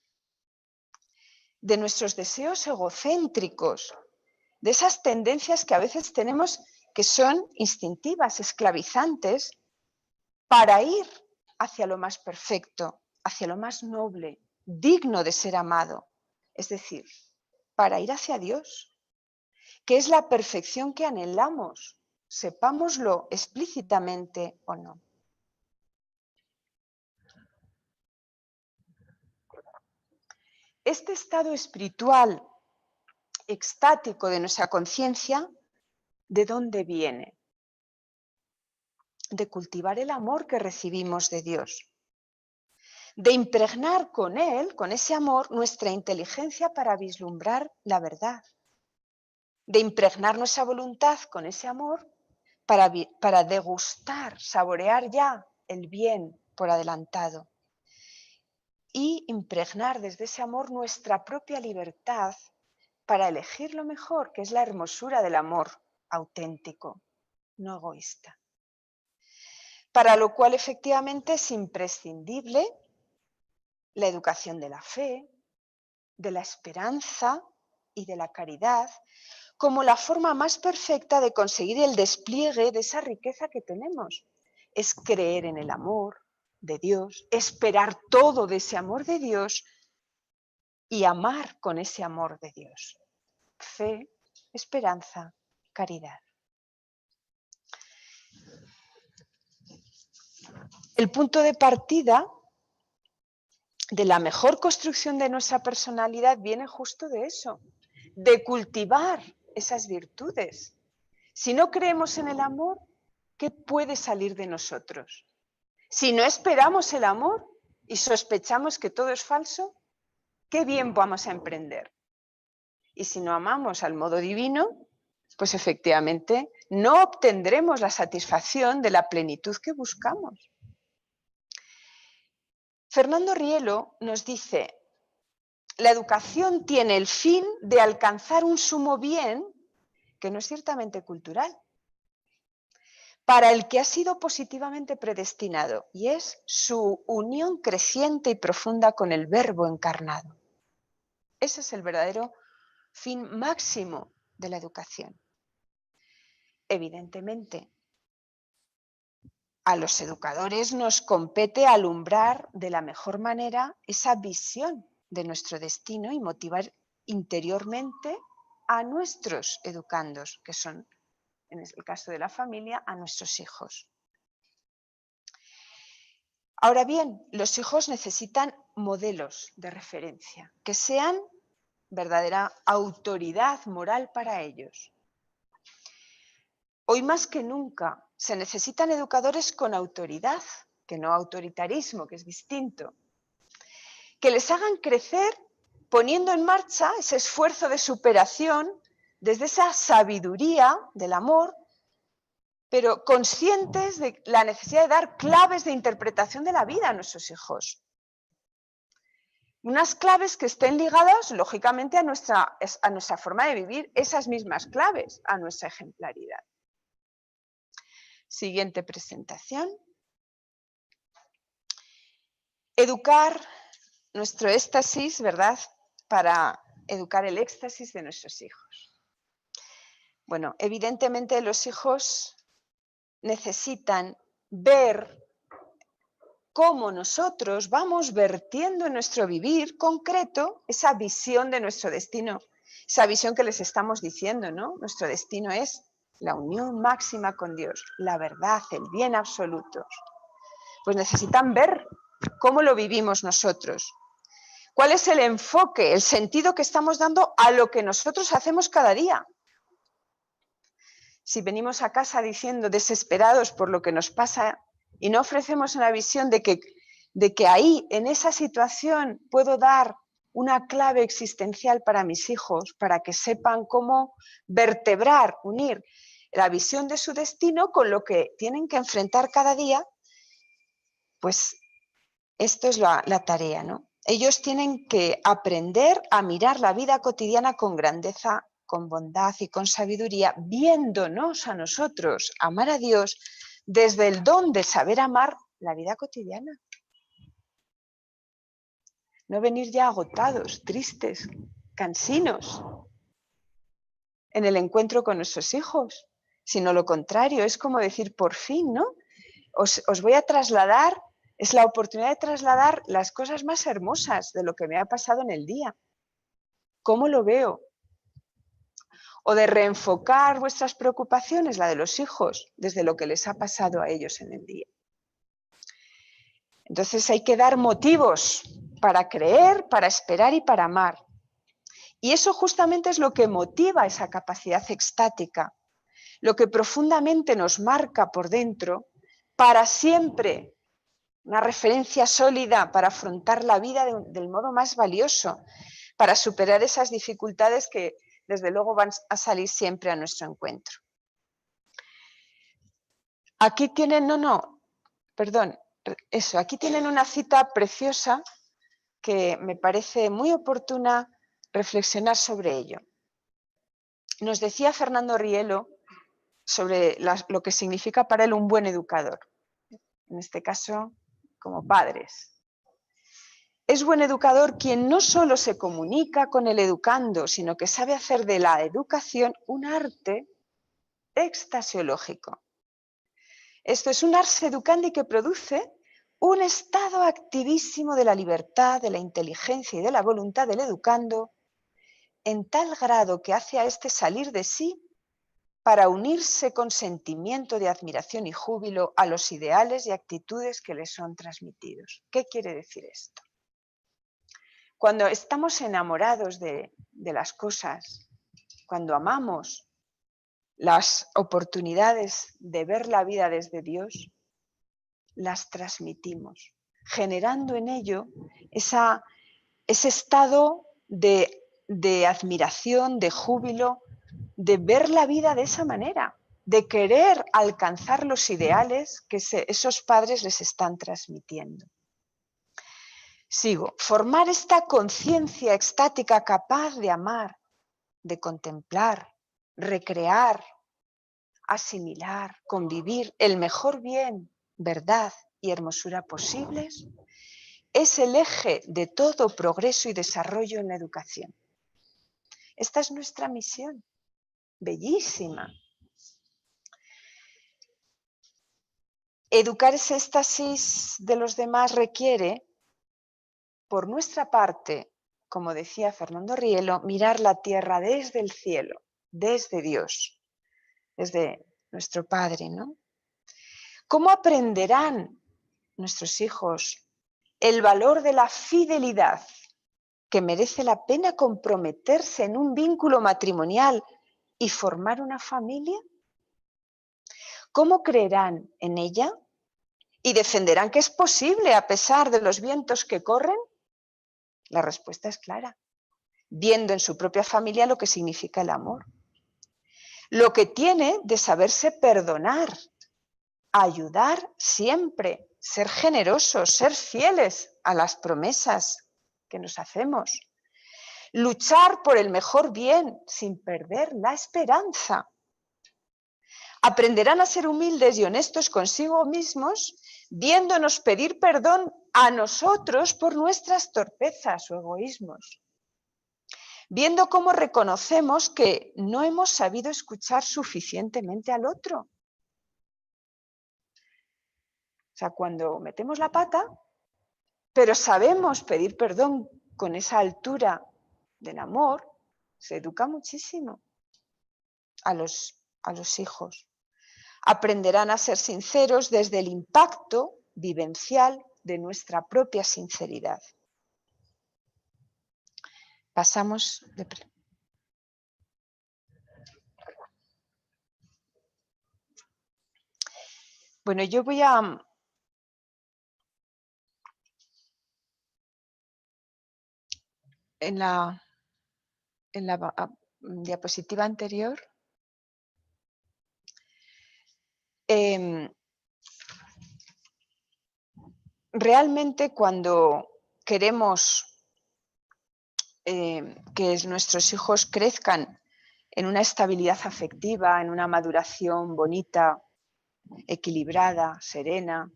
A: de nuestros deseos egocéntricos, de esas tendencias que a veces tenemos que son instintivas, esclavizantes, para ir hacia lo más perfecto, hacia lo más noble, digno de ser amado. Es decir, para ir hacia Dios, que es la perfección que anhelamos, sepámoslo explícitamente o no. Este estado espiritual extático de nuestra conciencia, ¿de dónde viene? De cultivar el amor que recibimos de Dios, de impregnar con él, con ese amor, nuestra inteligencia para vislumbrar la verdad, de impregnar nuestra voluntad con ese amor para degustar, saborear ya el bien por adelantado, y impregnar desde ese amor nuestra propia libertad para elegir lo mejor, que es la hermosura del amor auténtico, no egoísta. Para lo cual efectivamente es imprescindible la educación de la fe, de la esperanza y de la caridad, como la forma más perfecta de conseguir el despliegue de esa riqueza que tenemos. Es creer en el amor de Dios, esperar todo de ese amor de Dios y amar con ese amor de Dios. Fe, esperanza, caridad. El punto de partida de la mejor construcción de nuestra personalidad viene justo de eso, de cultivar esas virtudes. Si no creemos en el amor, ¿qué puede salir de nosotros? Si no esperamos el amor y sospechamos que todo es falso, ¿qué bien vamos a emprender? Y si no amamos al modo divino, pues efectivamente no obtendremos la satisfacción de la plenitud que buscamos. Fernando Rielo nos dice: la educación tiene el fin de alcanzar un sumo bien que no es ciertamente cultural, para el que ha sido positivamente predestinado, y es su unión creciente y profunda con el Verbo encarnado. Ese es el verdadero fin máximo de la educación. Evidentemente, a los educadores nos compete alumbrar de la mejor manera esa visión de nuestro destino y motivar interiormente a nuestros educandos, que son, en el caso de la familia, a nuestros hijos. Ahora bien, los hijos necesitan modelos de referencia, que sean verdadera autoridad moral para ellos. Hoy más que nunca se necesitan educadores con autoridad, que no autoritarismo, que es distinto, que les hagan crecer poniendo en marcha ese esfuerzo de superación desde esa sabiduría del amor, pero conscientes de la necesidad de dar claves de interpretación de la vida a nuestros hijos. Unas claves que estén ligadas, lógicamente, a nuestra forma de vivir, esas mismas claves, a nuestra ejemplaridad. Siguiente presentación. Educar nuestro éxtasis, ¿verdad? Para educar el éxtasis de nuestros hijos. Bueno, evidentemente los hijos necesitan ver cómo nosotros vamos vertiendo en nuestro vivir concreto esa visión de nuestro destino, esa visión que les estamos diciendo, ¿no? Nuestro destino es la unión máxima con Dios, la verdad, el bien absoluto, pues necesitan ver cómo lo vivimos nosotros. ¿Cuál es el enfoque, el sentido que estamos dando a lo que nosotros hacemos cada día? Si venimos a casa diciendo desesperados por lo que nos pasa y no ofrecemos una visión de que ahí, en esa situación, puedo dar una clave existencial para mis hijos, para que sepan cómo vertebrar, unir la visión de su destino con lo que tienen que enfrentar cada día, pues esto es la tarea, ¿no? Ellos tienen que aprender a mirar la vida cotidiana con grandeza, con bondad y con sabiduría, viéndonos a nosotros, amar a Dios, desde el don de saber amar la vida cotidiana. No venir ya agotados, tristes, cansinos en el encuentro con nuestros hijos, sino lo contrario, es como decir, por fin, ¿no? Os voy a trasladar, es la oportunidad de trasladar las cosas más hermosas de lo que me ha pasado en el día. ¿Cómo lo veo? O de reenfocar vuestras preocupaciones, la de los hijos, desde lo que les ha pasado a ellos en el día. Entonces hay que dar motivos para creer, para esperar y para amar. Y eso justamente es lo que motiva esa capacidad extática, lo que profundamente nos marca por dentro para siempre, una referencia sólida para afrontar la vida del modo más valioso, para superar esas dificultades que desde luego van a salir siempre a nuestro encuentro. Aquí tienen, aquí tienen una cita preciosa que me parece muy oportuna reflexionar sobre ello. Nos decía Fernando Rielo sobre lo que significa para él un buen educador, en este caso como padres. Es buen educador quien no solo se comunica con el educando, sino que sabe hacer de la educación un arte extasiológico. Esto es un ars educandi que produce un estado activísimo de la libertad, de la inteligencia y de la voluntad del educando, en tal grado que hace a éste salir de sí para unirse con sentimiento de admiración y júbilo a los ideales y actitudes que le son transmitidos. ¿Qué quiere decir esto? Cuando estamos enamorados de las cosas, cuando amamos las oportunidades de ver la vida desde Dios, las transmitimos, generando en ello ese estado de admiración, de júbilo, de ver la vida de esa manera, de querer alcanzar los ideales que esos padres les están transmitiendo. Sigo. Formar esta conciencia extática capaz de amar, de contemplar, recrear, asimilar, convivir el mejor bien, verdad y hermosura posibles, es el eje de todo progreso y desarrollo en la educación. Esta es nuestra misión, bellísima. Educar ese éxtasis de los demás requiere, por nuestra parte, como decía Fernando Rielo, mirar la tierra desde el cielo, desde Dios, desde nuestro Padre, ¿no? ¿Cómo aprenderán nuestros hijos el valor de la fidelidad, que merece la pena comprometerse en un vínculo matrimonial y formar una familia? ¿Cómo creerán en ella y defenderán que es posible a pesar de los vientos que corren? La respuesta es clara, viendo en su propia familia lo que significa el amor, lo que tiene de saberse perdonar, ayudar siempre, ser generosos, ser fieles a las promesas que nos hacemos, luchar por el mejor bien sin perder la esperanza. Aprenderán a ser humildes y honestos consigo mismos, viéndonos pedir perdón a nosotros por nuestras torpezas o egoísmos, viendo cómo reconocemos que no hemos sabido escuchar suficientemente al otro. O sea, cuando metemos la pata, pero sabemos pedir perdón con esa altura del amor, se educa muchísimo a los a los hijos. Aprenderán a ser sinceros desde el impacto vivencial de nuestra propia sinceridad. Pasamos de... Bueno, yo voy a... En la diapositiva anterior, realmente cuando queremos que nuestros hijos crezcan en una estabilidad afectiva, en una maduración bonita, equilibrada, serena,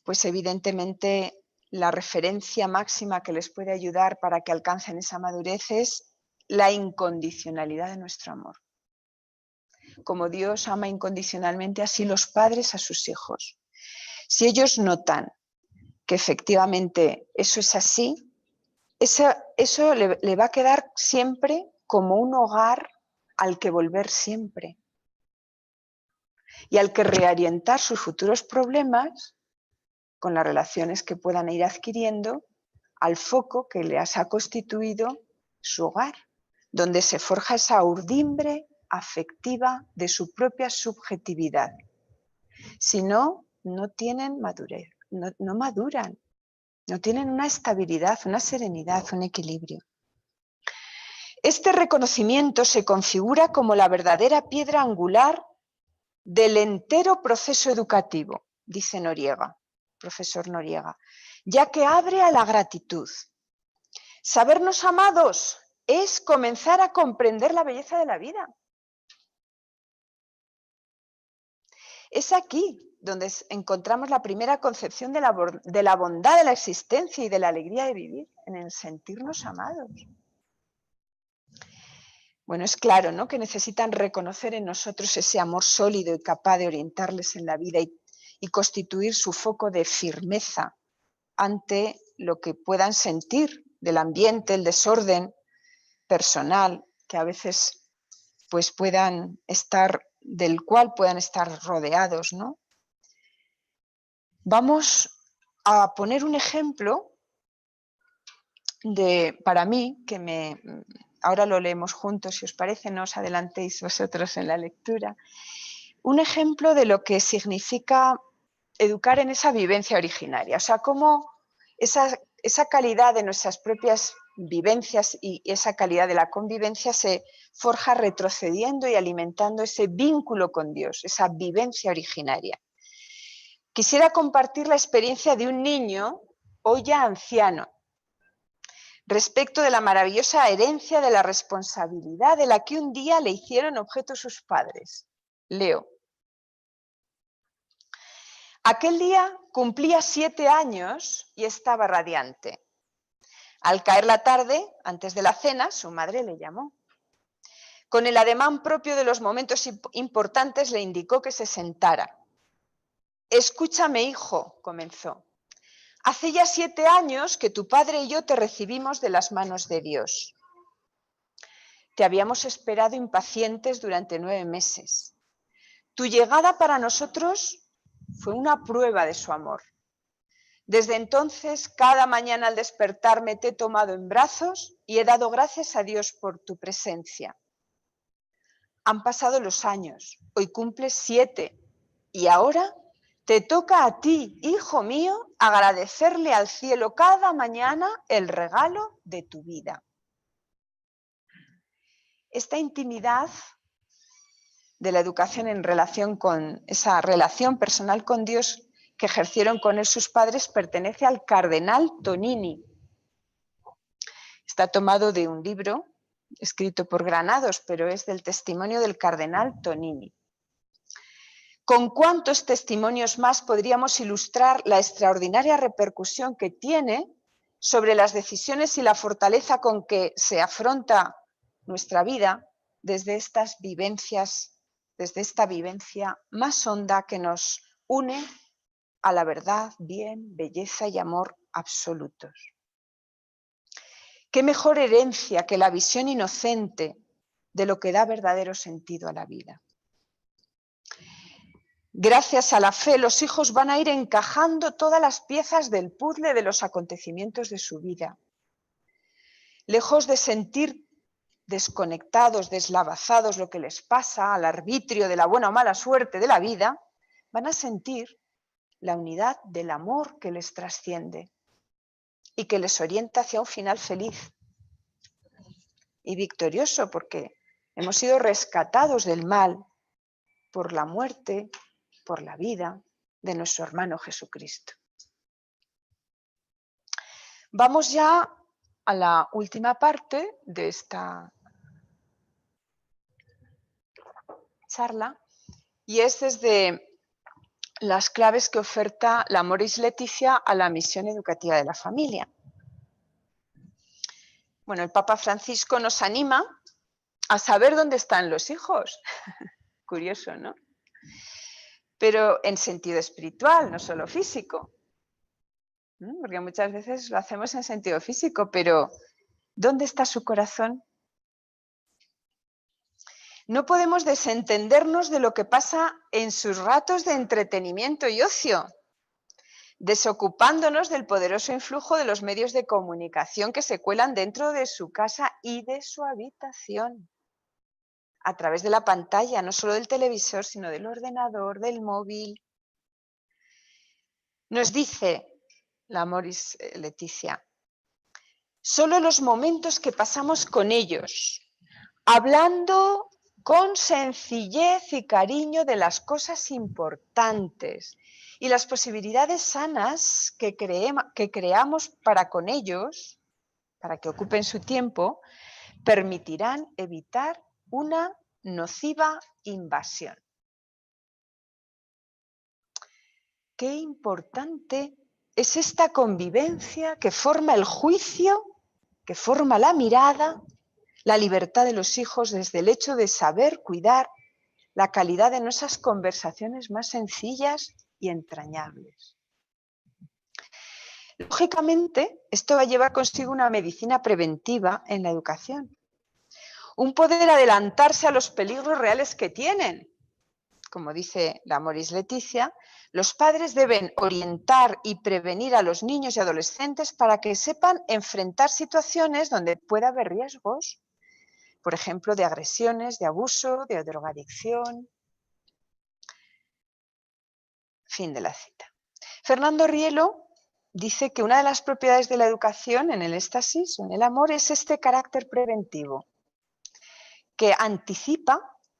A: pues evidentemente la referencia máxima que les puede ayudar para que alcancen esa madurez es la incondicionalidad de nuestro amor. Como Dios ama incondicionalmente, así los padres a sus hijos. Si ellos notan que efectivamente eso es así, eso le va a quedar siempre como un hogar al que volver siempre y al que reorientar sus futuros problemas con las relaciones que puedan ir adquiriendo al foco que les ha constituido su hogar, donde se forja esa urdimbre afectiva de su propia subjetividad. Si no, no tienen madurez, no maduran, no tienen una estabilidad, una serenidad, un equilibrio. Este reconocimiento se configura como la verdadera piedra angular del entero proceso educativo, dice Noriega, profesor Noriega, ya que abre a la gratitud. Sabernos amados es comenzar a comprender la belleza de la vida. Es aquí donde encontramos la primera concepción de la bondad de la existencia y de la alegría de vivir, en el sentirnos amados. Bueno, es claro, ¿no?, que necesitan reconocer en nosotros ese amor sólido y capaz de orientarles en la vida y constituir su foco de firmeza ante lo que puedan sentir del ambiente, el desorden personal que a veces pues del cual puedan estar rodeados, ¿no? Vamos a poner un ejemplo para mí, ahora lo leemos juntos, si os parece, no os adelantéis vosotros en la lectura, un ejemplo de lo que significa educar en esa vivencia originaria, o sea, cómo esa calidad de nuestras propias vivencias y esa calidad de la convivencia se forja retrocediendo y alimentando ese vínculo con Dios, esa vivencia originaria. Quisiera compartir la experiencia de un niño, hoy ya anciano, respecto de la maravillosa herencia de la responsabilidad de la que un día le hicieron objeto sus padres. Leo. Aquel día cumplía 7 años y estaba radiante. Al caer la tarde, antes de la cena, su madre le llamó. Con el ademán propio de los momentos importantes le indicó que se sentara. «Escúchame, hijo», comenzó. «Hace ya 7 años que tu padre y yo te recibimos de las manos de Dios. Te habíamos esperado impacientes durante 9 meses. Tu llegada para nosotros fue una prueba de su amor. Desde entonces, cada mañana al despertarme te he tomado en brazos y he dado gracias a Dios por tu presencia. Han pasado los años, hoy cumples 7 y ahora te toca a ti, hijo mío, agradecerle al cielo cada mañana el regalo de tu vida». Esta intimidad de la educación en relación con esa relación personal con Dios que ejercieron con él sus padres pertenece al cardenal Tonini. Está tomado de un libro escrito por Granados, pero es del testimonio del cardenal Tonini. ¿Con cuántos testimonios más podríamos ilustrar la extraordinaria repercusión que tiene sobre las decisiones y la fortaleza con que se afronta nuestra vida desde estas vivencias, desde esta vivencia más honda que nos une a la verdad, bien, belleza y amor absolutos? ¿Qué mejor herencia que la visión inocente de lo que da verdadero sentido a la vida? Gracias a la fe, los hijos van a ir encajando todas las piezas del puzzle de los acontecimientos de su vida. Lejos de sentir desconectados, deslavazados lo que les pasa al arbitrio de la buena o mala suerte de la vida, van a sentir la unidad del amor que les trasciende y que les orienta hacia un final feliz y victorioso, porque hemos sido rescatados del mal por la muerte, por la vida de nuestro hermano Jesucristo. Vamos ya a la última parte de esta charla, y es desde las claves que oferta la Amoris Laetitia a la misión educativa de la familia. Bueno, el Papa Francisco nos anima a saber dónde están los hijos. Curioso, ¿no? Pero en sentido espiritual, no solo físico. Porque muchas veces lo hacemos en sentido físico, pero ¿dónde está su corazón? No podemos desentendernos de lo que pasa en sus ratos de entretenimiento y ocio, desocupándonos del poderoso influjo de los medios de comunicación que se cuelan dentro de su casa y de su habitación, a través de la pantalla, no solo del televisor, sino del ordenador, del móvil. Nos dice la Amoris Laetitia, solo los momentos que pasamos con ellos, hablando con sencillez y cariño de las cosas importantes y las posibilidades sanas que creamos para con ellos, para que ocupen su tiempo, permitirán evitar una nociva invasión. Qué importante es esta convivencia que forma el juicio, que forma la mirada, la libertad de los hijos desde el hecho de saber cuidar la calidad de nuestras conversaciones más sencillas y entrañables. Lógicamente, esto va a llevar consigo una medicina preventiva en la educación, un poder adelantarse a los peligros reales que tienen. Como dice la Amoris Laetitia, los padres deben orientar y prevenir a los niños y adolescentes para que sepan enfrentar situaciones donde pueda haber riesgos, por ejemplo, de agresiones, de abuso, de drogadicción. Fin de la cita. Fernando Rielo dice que una de las propiedades de la educación en el éxtasis o en el amor es este carácter preventivo, que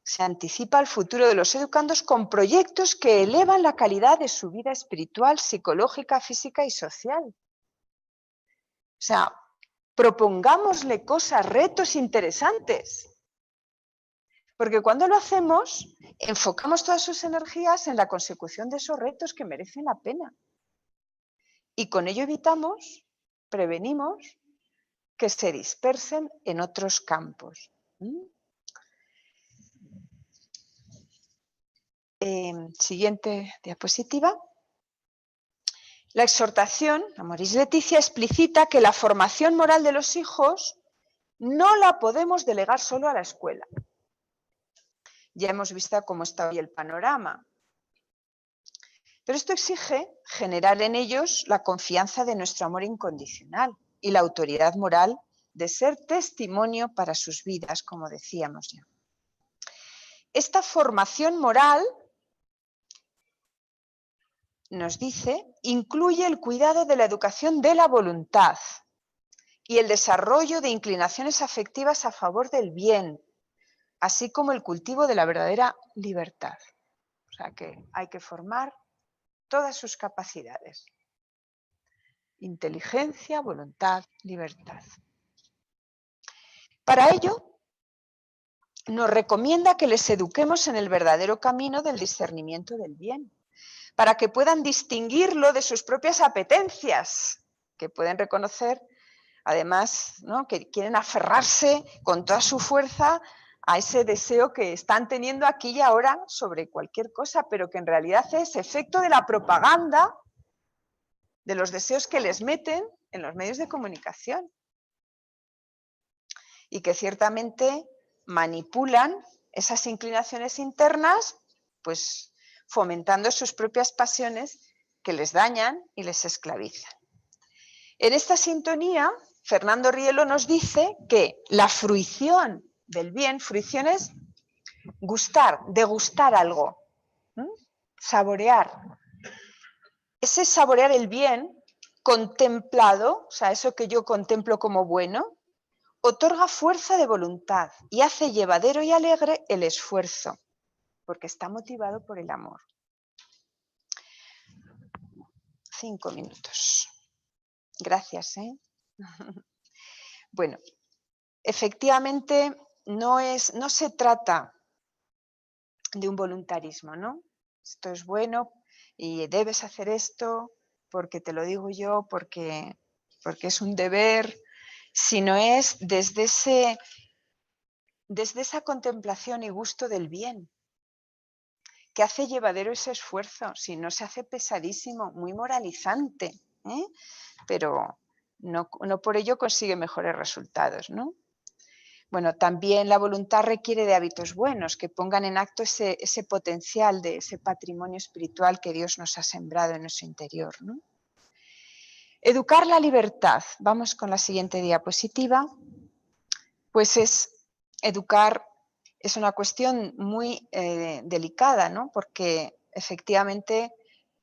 A: se anticipa al futuro de los educandos con proyectos que elevan la calidad de su vida espiritual, psicológica, física y social. O sea, propongámosle cosas, retos interesantes. Porque cuando lo hacemos, enfocamos todas sus energías en la consecución de esos retos que merecen la pena. Y con ello prevenimos que se dispersen en otros campos. Siguiente diapositiva. La exhortación, Amoris Laetitia, explicita que la formación moral de los hijos no la podemos delegar solo a la escuela. Ya hemos visto cómo está hoy el panorama. Pero esto exige generar en ellos la confianza de nuestro amor incondicional y la autoridad moral de ser testimonio para sus vidas, como decíamos ya. Esta formación moral, nos dice, incluye el cuidado de la educación de la voluntad y el desarrollo de inclinaciones afectivas a favor del bien, así como el cultivo de la verdadera libertad. O sea que hay que formar todas sus capacidades. Inteligencia, voluntad, libertad. Para ello, nos recomienda que les eduquemos en el verdadero camino del discernimiento del bien, para que puedan distinguirlo de sus propias apetencias, que pueden reconocer, además, ¿no?, que quieren aferrarse con toda su fuerza a ese deseo que están teniendo aquí y ahora sobre cualquier cosa, pero que en realidad es efecto de la propaganda, de los deseos que les meten en los medios de comunicación y que ciertamente manipulan esas inclinaciones internas, pues fomentando sus propias pasiones que les dañan y les esclavizan. En esta sintonía, Fernando Rielo nos dice que la fruición del bien, fruición es gustar, degustar algo, saborear. Ese saborear el bien contemplado, o sea, eso que yo contemplo como bueno, otorga fuerza de voluntad y hace llevadero y alegre el esfuerzo, porque está motivado por el amor. 5 minutos. Gracias, ¿eh? Bueno, efectivamente no se trata de un voluntarismo, ¿no? Esto es bueno y debes hacer esto porque te lo digo yo, porque es un deber, sino es desde esa contemplación y gusto del bien, que hace llevadero ese esfuerzo, si no se hace pesadísimo, muy moralizante, ¿eh? Pero no por ello consigue mejores resultados, ¿no? Bueno, también la voluntad requiere de hábitos buenos que pongan en acto ese potencial de ese patrimonio espiritual que Dios nos ha sembrado en nuestro interior, ¿no? Educar la libertad. Vamos con la siguiente diapositiva. Pues educar es una cuestión muy delicada, ¿no? Porque efectivamente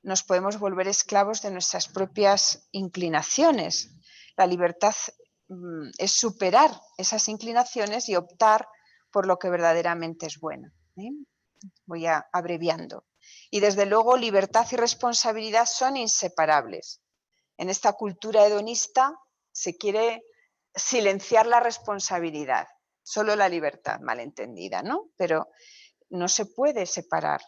A: nos podemos volver esclavos de nuestras propias inclinaciones. La libertad es superar esas inclinaciones y optar por lo que verdaderamente es bueno, ¿eh? Voy abreviando. Y desde luego libertad y responsabilidad son inseparables. En esta cultura hedonista se quiere silenciar la responsabilidad, solo la libertad malentendida, ¿no? Pero no se puede separar.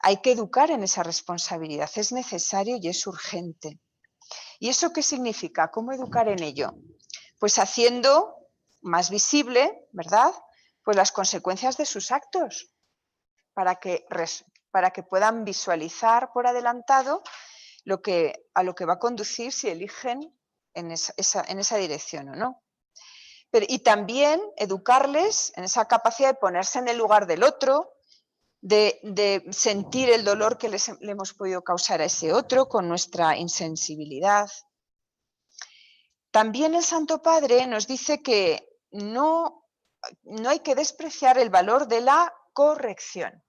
A: Hay que educar en esa responsabilidad, es necesario y es urgente. ¿Y eso qué significa? ¿Cómo educar en ello? Pues haciendo más visible, ¿verdad?, pues las consecuencias de sus actos, para que puedan visualizar por adelantado a lo que va a conducir si eligen en esa dirección o no. Y también educarles en esa capacidad de ponerse en el lugar del otro, de sentir el dolor que le hemos podido causar a ese otro con nuestra insensibilidad. También el Santo Padre nos dice que no hay que despreciar el valor de la corrección,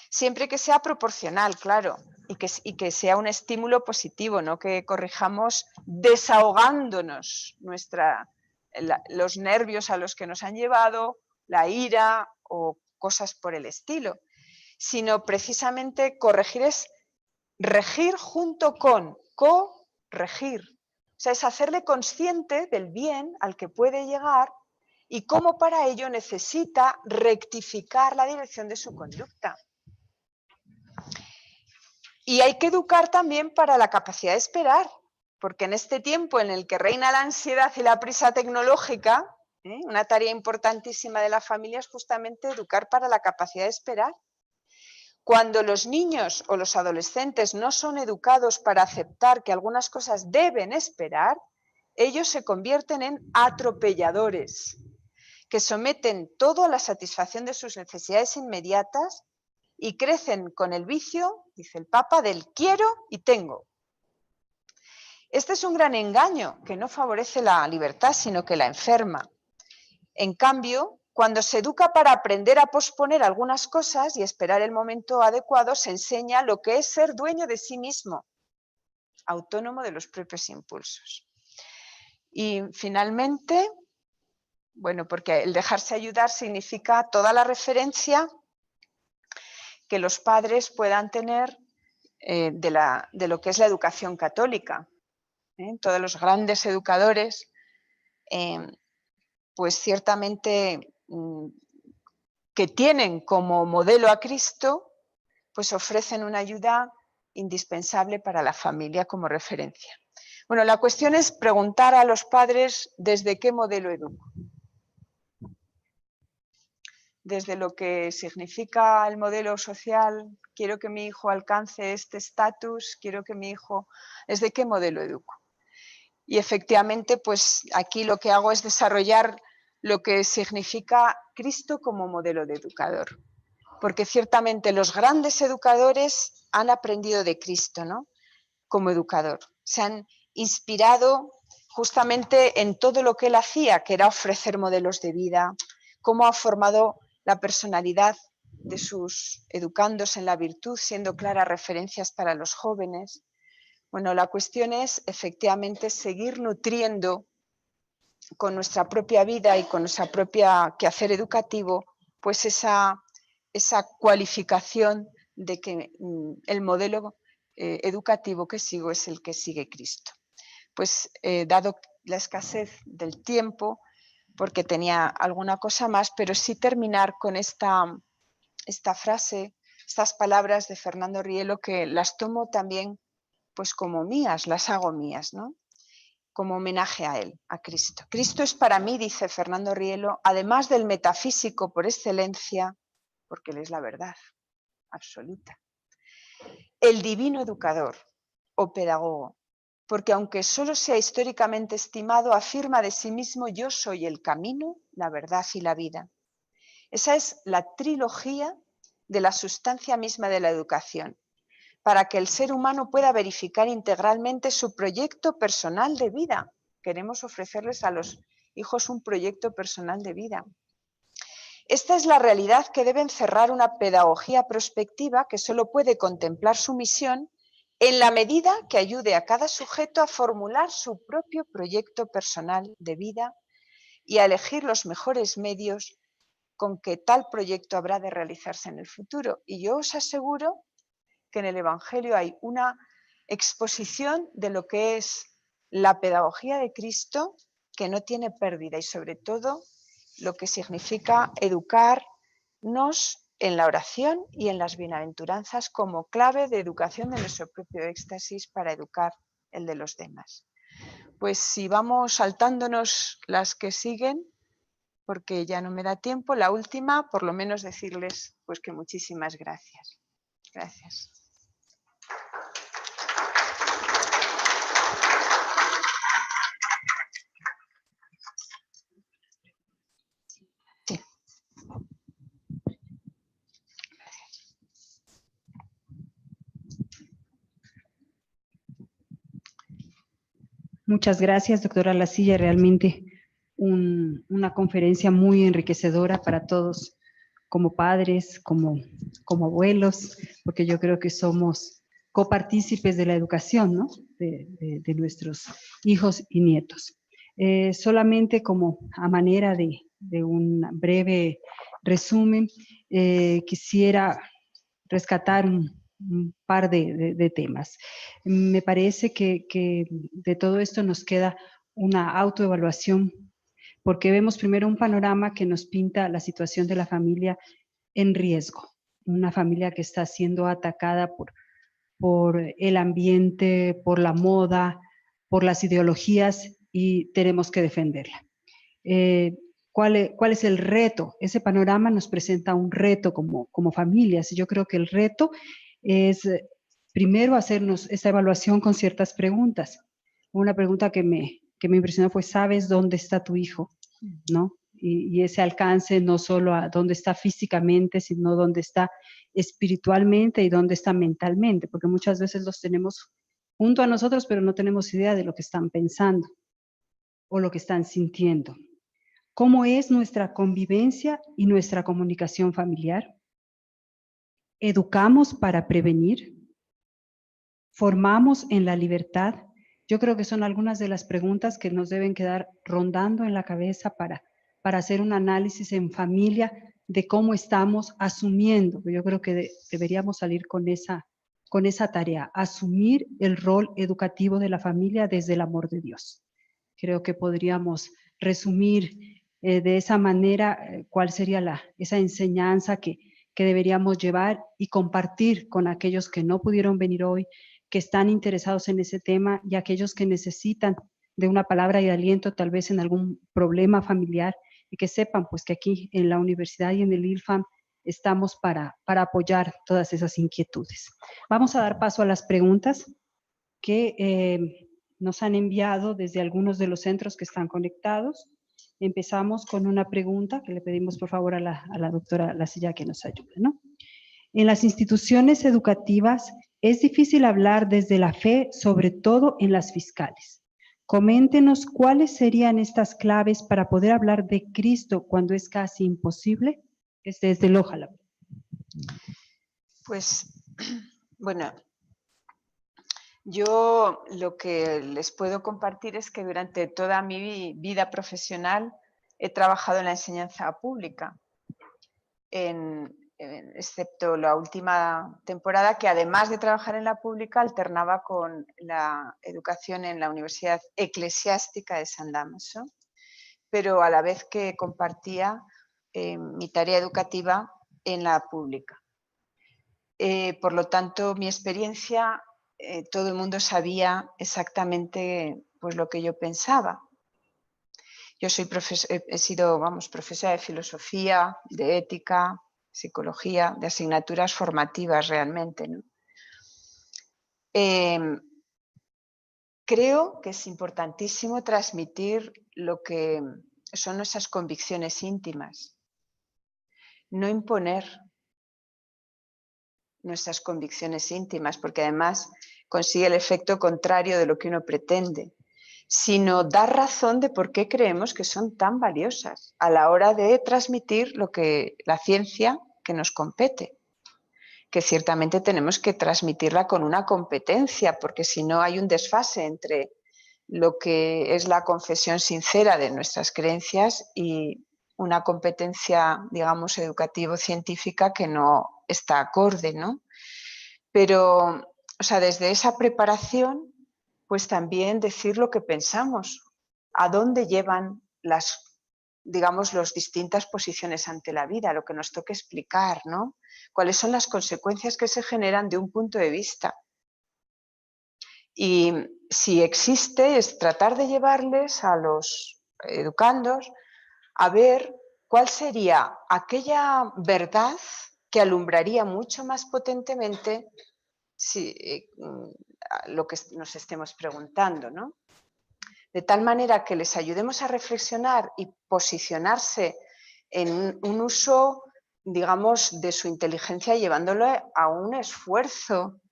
A: siempre que sea proporcional, claro, y que sea un estímulo positivo, no que corrijamos desahogándonos los nervios a los que nos han llevado, la ira o cosas por el estilo, sino precisamente corregir es regir junto con corregir. O sea, es hacerle consciente del bien al que puede llegar y cómo para ello necesita rectificar la dirección de su conducta. Y hay que educar también para la capacidad de esperar, porque en este tiempo en el que reina la ansiedad y la prisa tecnológica, una tarea importantísima de la familia es justamente educar para la capacidad de esperar. Cuando los niños o los adolescentes no son educados para aceptar que algunas cosas deben esperar, ellos se convierten en atropelladores, que someten todo a la satisfacción de sus necesidades inmediatas y crecen con el vicio, dice el Papa, del quiero y tengo. Este es un gran engaño que no favorece la libertad, sino que la enferma. En cambio, cuando se educa para aprender a posponer algunas cosas y esperar el momento adecuado, se enseña lo que es ser dueño de sí mismo, autónomo de los propios impulsos. Y finalmente, bueno, porque el dejarse ayudar significa toda la referencia que los padres puedan tener de lo que es la educación católica. Todos los grandes educadores, pues ciertamente que tienen como modelo a Cristo, pues ofrecen una ayuda indispensable para la familia como referencia. Bueno, la cuestión es preguntar a los padres desde qué modelo educo. Desde lo que significa el modelo social, quiero que mi hijo alcance este estatus, quiero que mi hijo... ¿Desde qué modelo educo? Y efectivamente, pues aquí lo que hago es desarrollar lo que significa Cristo como modelo de educador. porque ciertamente los grandes educadores han aprendido de Cristo, ¿no? Como educador. Se han inspirado justamente en todo lo que él hacía, que era ofrecer modelos de vida, cómo ha formado la personalidad de sus educandos en la virtud, siendo claras referencias para los jóvenes. Bueno, la cuestión es efectivamente seguir nutriendo con nuestra propia vida y con nuestra propia quehacer educativo, pues esa cualificación de que el modelo educativo que sigo es el que sigue Cristo. Pues dado la escasez del tiempo, porque tenía alguna cosa más, pero sí terminar con esta frase, estas palabras de Fernando Rielo, que las tomo también pues como mías, las hago mías, ¿no? Como homenaje a él, a Cristo. Cristo es para mí, dice Fernando Rielo, además del metafísico por excelencia, porque él es la verdad absoluta, el divino educador o pedagogo, porque aunque solo sea históricamente estimado, afirma de sí mismo: yo soy el camino, la verdad y la vida. Esa es la trilogía de la sustancia misma de la educación, para que el ser humano pueda verificar integralmente su proyecto personal de vida. Queremos ofrecerles a los hijos un proyecto personal de vida. Esta es la realidad que debe encerrar una pedagogía prospectiva que solo puede contemplar su misión en la medida que ayude a cada sujeto a formular su propio proyecto personal de vida y a elegir los mejores medios con que tal proyecto habrá de realizarse en el futuro. Y yo os aseguro que en el Evangelio hay una exposición de lo que es la pedagogía de Cristo que no tiene pérdida, y sobre todo lo que significa educarnos en la oración y en las bienaventuranzas como clave de educación de nuestro propio éxtasis para educar el de los demás. Pues si vamos saltándonos las que siguen, porque ya no me da tiempo, la última, por lo menos decirles pues que muchísimas gracias. Gracias. Sí.
H: Muchas gracias, doctora Lasilla. Realmente una conferencia muy enriquecedora para todos, como padres, como abuelos, porque yo creo que somos copartícipes de la educación, ¿no? de nuestros hijos y nietos. Solamente como a manera de un breve resumen, quisiera rescatar un par de temas. Me parece que de todo esto nos queda una autoevaluación, porque vemos primero un panorama que nos pinta la situación de la familia en riesgo, una familia que está siendo atacada por el ambiente, por la moda, por las ideologías, y tenemos que defenderla. ¿Cuál es el reto? Ese panorama nos presenta un reto como familias. Yo creo que el reto es primero hacernos esta evaluación con ciertas preguntas. Una pregunta que me impresionó fue: ¿sabes dónde está tu hijo? ¿No? Y ese alcance no solo a dónde está físicamente, sino dónde está espiritualmente y dónde está mentalmente, porque muchas veces los tenemos junto a nosotros, pero no tenemos idea de lo que están pensando o lo que están sintiendo. ¿Cómo es nuestra convivencia y nuestra comunicación familiar? ¿Educamos para prevenir? ¿Formamos en la libertad? Yo creo que son algunas de las preguntas que nos deben quedar rondando en la cabeza para hacer un análisis en familia de cómo estamos asumiendo. Yo creo que deberíamos salir con esa tarea, asumir el rol educativo de la familia desde el amor de Dios. Creo que podríamos resumir de esa manera cuál sería esa enseñanza que deberíamos llevar y compartir con aquellos que no pudieron venir hoy, que están interesados en ese tema, y aquellos que necesitan de una palabra de aliento tal vez en algún problema familiar, y que sepan pues que aquí en la universidad y en el ILFAM estamos para apoyar todas esas inquietudes. Vamos a dar paso a las preguntas que nos han enviado desde algunos de los centros que están conectados. Empezamos con una pregunta que le pedimos por favor a la doctora Lacilla que nos ayude, ¿no? En las instituciones educativas es difícil hablar desde la fe, sobre todo en las fiscales. Coméntenos cuáles serían estas claves para poder hablar de Cristo cuando es casi imposible. Desde Loja.
A: Pues, bueno, yo lo que les puedo compartir es que durante toda mi vida profesional he trabajado en la enseñanza pública, excepto la última temporada, que además de trabajar en la pública alternaba con la educación en la Universidad Eclesiástica de San Dámaso, pero a la vez que compartía mi tarea educativa en la pública. Por lo tanto, mi experiencia, todo el mundo sabía exactamente pues, lo que yo pensaba. Yo he sido profesora de filosofía, de ética, psicología, de asignaturas formativas realmente, ¿no? Creo que es importantísimo transmitir lo que son nuestras convicciones íntimas, no imponer nuestras convicciones íntimas, porque además consigue el efecto contrario de lo que uno pretende, sino dar razón de por qué creemos que son tan valiosas a la hora de transmitir la ciencia que nos compete, que ciertamente tenemos que transmitirla con una competencia, porque si no hay un desfase entre lo que es la confesión sincera de nuestras creencias y una competencia, digamos, educativo-científica que no está acorde, ¿no? Pero, o sea, desde esa preparación, pues también decir lo que pensamos, a dónde llevan las distintas posiciones ante la vida, lo que nos toca explicar, ¿no? Cuáles son las consecuencias que se generan de un punto de vista. Y si existe, es tratar de llevarles a los educandos a ver cuál sería aquella verdad que alumbraría mucho más potentemente lo que nos estemos preguntando, ¿no? De tal manera que les ayudemos a reflexionar y posicionarse en un uso, digamos, de su inteligencia, llevándolo a un esfuerzo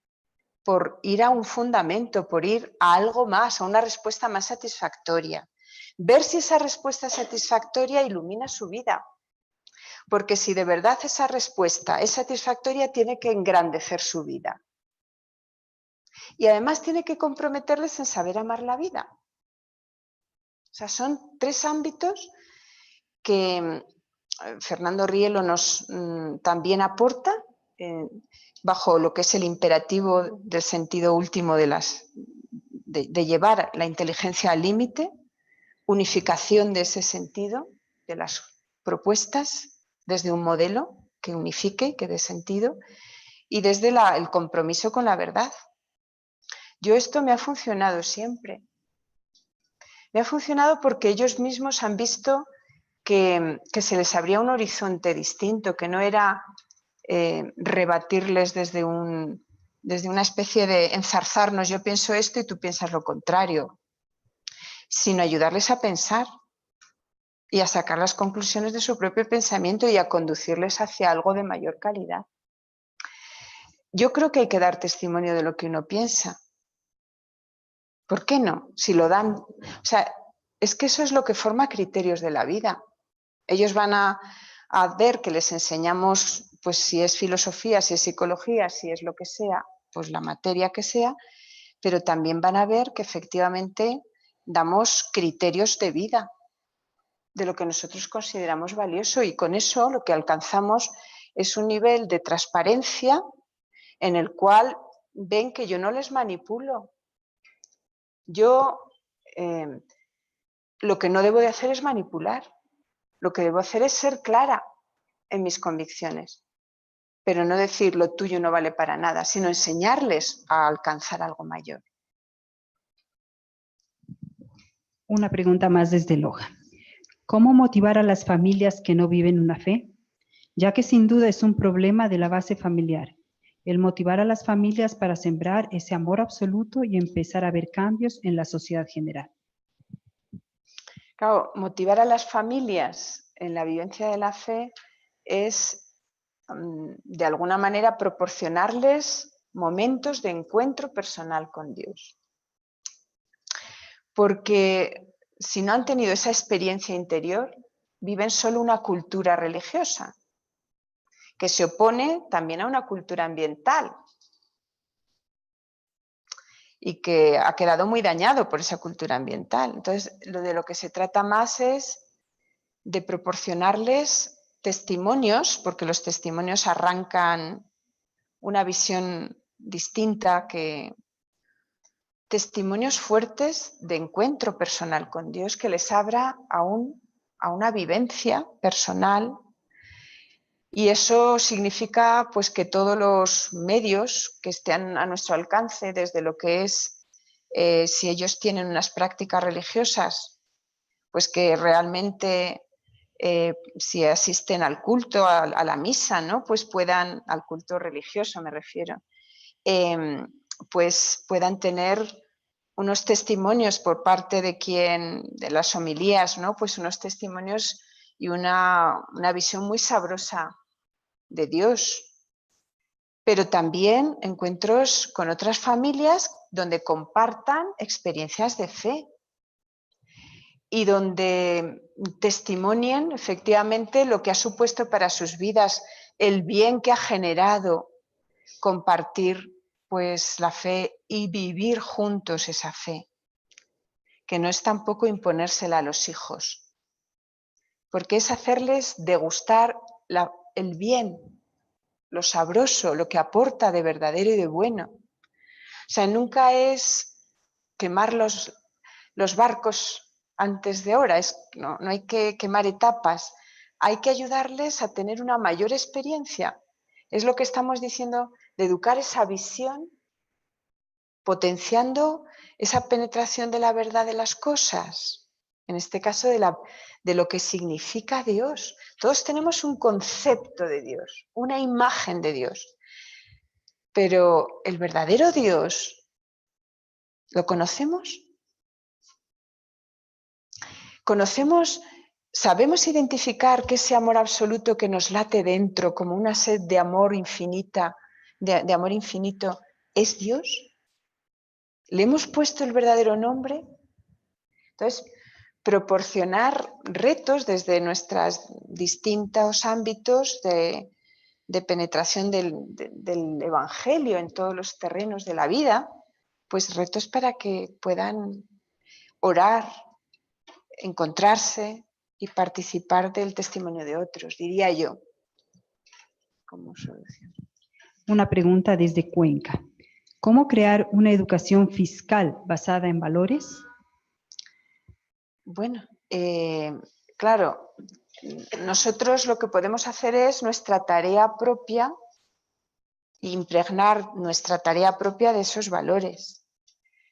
A: por ir a un fundamento, por ir a algo más, a una respuesta más satisfactoria. Ver si esa respuesta satisfactoria ilumina su vida. Porque si de verdad esa respuesta es satisfactoria, tiene que engrandecer su vida. Y además tiene que comprometerles en saber amar la vida. O sea, son tres ámbitos que Fernando Rielo nos también aporta bajo lo que es el imperativo del sentido último de llevar la inteligencia al límite, unificación de ese sentido, de las propuestas, desde un modelo que unifique, que dé sentido, y desde el compromiso con la verdad. Esto me ha funcionado siempre. Me ha funcionado porque ellos mismos han visto que se les abría un horizonte distinto, que no era rebatirles desde una especie de enzarzarnos, yo pienso esto y tú piensas lo contrario, sino ayudarles a pensar y a sacar las conclusiones de su propio pensamiento y a conducirles hacia algo de mayor calidad. Yo creo que hay que dar testimonio de lo que uno piensa. ¿Por qué no? Si lo dan, o sea, es que eso es lo que forma criterios de la vida. Ellos van a ver que les enseñamos, pues si es filosofía, si es psicología, si es lo que sea, pues la materia que sea, pero también van a ver que efectivamente damos criterios de vida, de lo que nosotros consideramos valioso, y con eso lo que alcanzamos es un nivel de transparencia en el cual ven que yo no les manipulo. Yo lo que no debo de hacer es manipular. Lo que debo hacer es ser clara en mis convicciones, pero no decir lo tuyo no vale para nada, sino enseñarles a alcanzar algo mayor.
H: Una pregunta más desde Loja. ¿Cómo motivar a las familias que no viven una fe? Ya que sin duda es un problema de la base familiar. El motivar a las familias para sembrar ese amor absoluto y empezar a ver cambios en la sociedad general.
A: Claro, motivar a las familias en la vivencia de la fe es, de alguna manera, proporcionarles momentos de encuentro personal con Dios. Porque si no han tenido esa experiencia interior, viven solo una cultura religiosa, que se opone también a una cultura ambiental y que ha quedado muy dañado por esa cultura ambiental. Entonces, de lo que se trata más es de proporcionarles testimonios, porque los testimonios arrancan una visión distinta, testimonios fuertes de encuentro personal con Dios que les abra a una vivencia personal. Y eso significa pues que todos los medios que estén a nuestro alcance, desde lo que es, si ellos tienen unas prácticas religiosas, pues que realmente si asisten al culto, a la misa, ¿no? Pues puedan, al culto religioso me refiero, pues puedan tener unos testimonios por parte de las homilías, ¿no? Pues unos testimonios y una visión muy sabrosa de Dios, pero también encuentros con otras familias donde compartan experiencias de fe y donde testimonien efectivamente lo que ha supuesto para sus vidas, el bien que ha generado compartir pues la fe y vivir juntos esa fe, que no es tampoco imponérsela a los hijos, porque es hacerles degustar el bien, lo sabroso, lo que aporta de verdadero y de bueno. O sea, nunca es quemar los barcos antes de hora, no hay que quemar etapas, hay que ayudarles a tener una mayor experiencia. Es lo que estamos diciendo, de educar esa visión, potenciando esa penetración de la verdad de las cosas, en este caso de lo que significa Dios. Todos tenemos un concepto de Dios, una imagen de Dios, pero el verdadero Dios, ¿lo conocemos? ¿Sabemos identificar que ese amor absoluto que nos late dentro como una sed de amor infinita, de amor infinito, es Dios? ¿Le hemos puesto el verdadero nombre? Entonces, proporcionar retos desde nuestros distintos ámbitos de penetración del Evangelio en todos los terrenos de la vida, pues retos para que puedan orar, encontrarse y participar del testimonio de otros, diría yo, como solución.
H: Una pregunta desde Cuenca. ¿Cómo crear una educación fiscal basada en valores?
A: Bueno, claro, nosotros lo que podemos hacer es nuestra tarea propia, impregnar nuestra tarea propia de esos valores.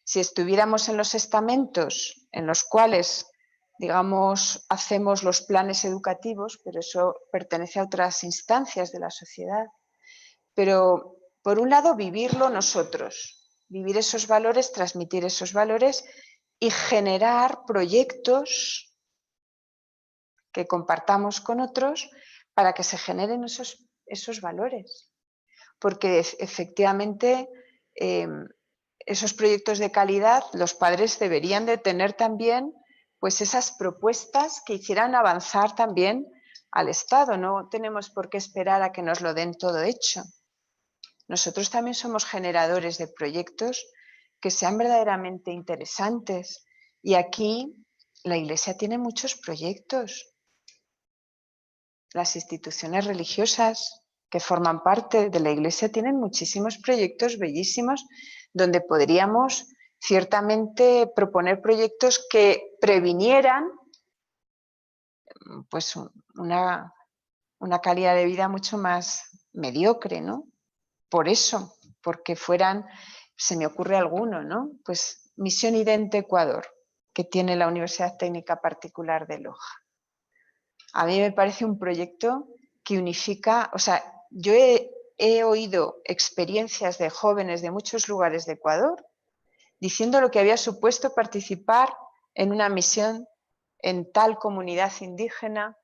A: Si estuviéramos en los estamentos en los cuales, digamos, hacemos los planes educativos, pero eso pertenece a otras instancias de la sociedad. Pero, por un lado, vivirlo nosotros, vivir esos valores, transmitir esos valores y generar proyectos que compartamos con otros para que se generen esos valores. Porque efectivamente esos proyectos de calidad, los padres deberían de tener también pues esas propuestas que hicieran avanzar también al Estado. No tenemos por qué esperar a que nos lo den todo hecho. Nosotros también somos generadores de proyectos que sean verdaderamente interesantes. Y aquí la Iglesia tiene muchos proyectos. Las instituciones religiosas que forman parte de la Iglesia tienen muchísimos proyectos bellísimos donde podríamos ciertamente proponer proyectos que previnieran pues una calidad de vida mucho más mediocre, ¿no? Por eso, porque fueran, se me ocurre alguno, ¿no? Pues Misión Idente Ecuador, que tiene la Universidad Técnica Particular de Loja. A mí me parece un proyecto que unifica, o sea, yo he oído experiencias de jóvenes de muchos lugares de Ecuador diciendo lo que había supuesto participar en una misión en tal comunidad indígena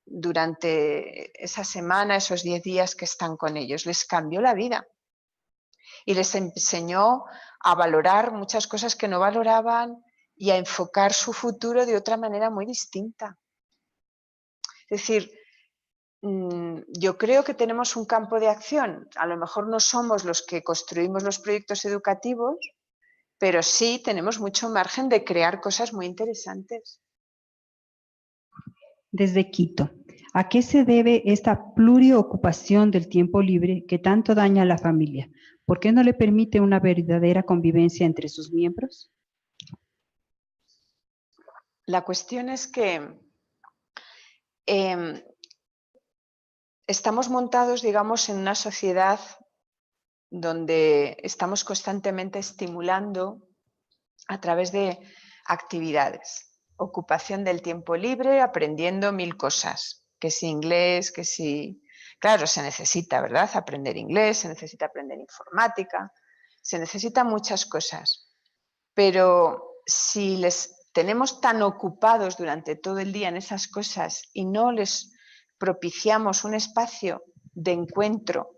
A: durante esa semana, esos 10 días que están con ellos. Les cambió la vida y les enseñó a valorar muchas cosas que no valoraban y a enfocar su futuro de otra manera muy distinta. Es decir, yo creo que tenemos un campo de acción. A lo mejor no somos los que construimos los proyectos educativos, pero sí tenemos mucho margen de crear cosas muy interesantes.
H: Desde Quito, ¿a qué se debe esta pluriocupación del tiempo libre que tanto daña a la familia? ¿Por qué no le permite una verdadera convivencia entre sus miembros?
A: La cuestión es que estamos montados, digamos, en una sociedad donde estamos constantemente estimulando a través de actividades, ocupación del tiempo libre, aprendiendo 1000 cosas, que si inglés, que si... Claro, se necesita, ¿verdad? Aprender inglés, se necesita aprender informática, se necesitan muchas cosas, pero si les tenemos tan ocupados durante todo el día en esas cosas y no les propiciamos un espacio de encuentro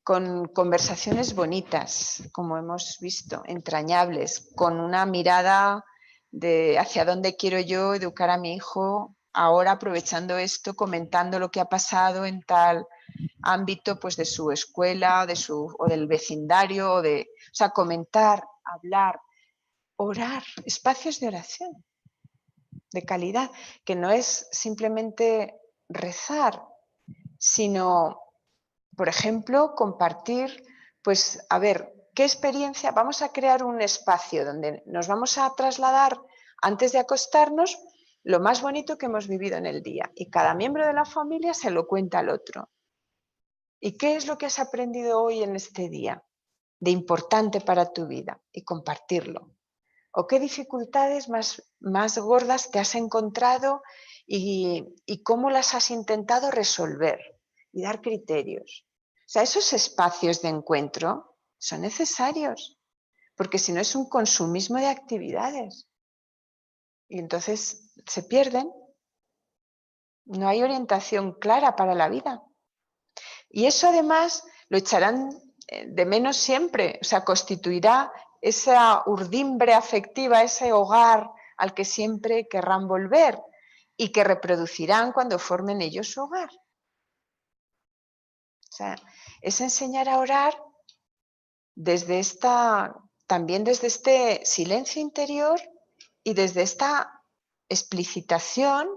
A: con conversaciones bonitas, como hemos visto, entrañables, con una mirada de hacia dónde quiero yo educar a mi hijo ahora, aprovechando esto, comentando lo que ha pasado en tal ámbito, pues de su escuela, o del vecindario, o sea, comentar, hablar, orar, espacios de oración de calidad, que no es simplemente rezar, sino, por ejemplo, compartir, pues, a ver, ¿qué experiencia? Vamos a crear un espacio donde nos vamos a trasladar antes de acostarnos lo más bonito que hemos vivido en el día y cada miembro de la familia se lo cuenta al otro. ¿Y qué es lo que has aprendido hoy en este día de importante para tu vida? Y compartirlo. ¿O qué dificultades más gordas te has encontrado y cómo las has intentado resolver? Y dar criterios. O sea, esos espacios de encuentro son necesarios, porque si no es un consumismo de actividades. Y entonces se pierden. No hay orientación clara para la vida. Y eso además lo echarán de menos siempre, o sea, constituirá esa urdimbre afectiva, ese hogar al que siempre querrán volver y que reproducirán cuando formen ellos su hogar. O sea, es enseñar a orar también desde este silencio interior y desde esta explicitación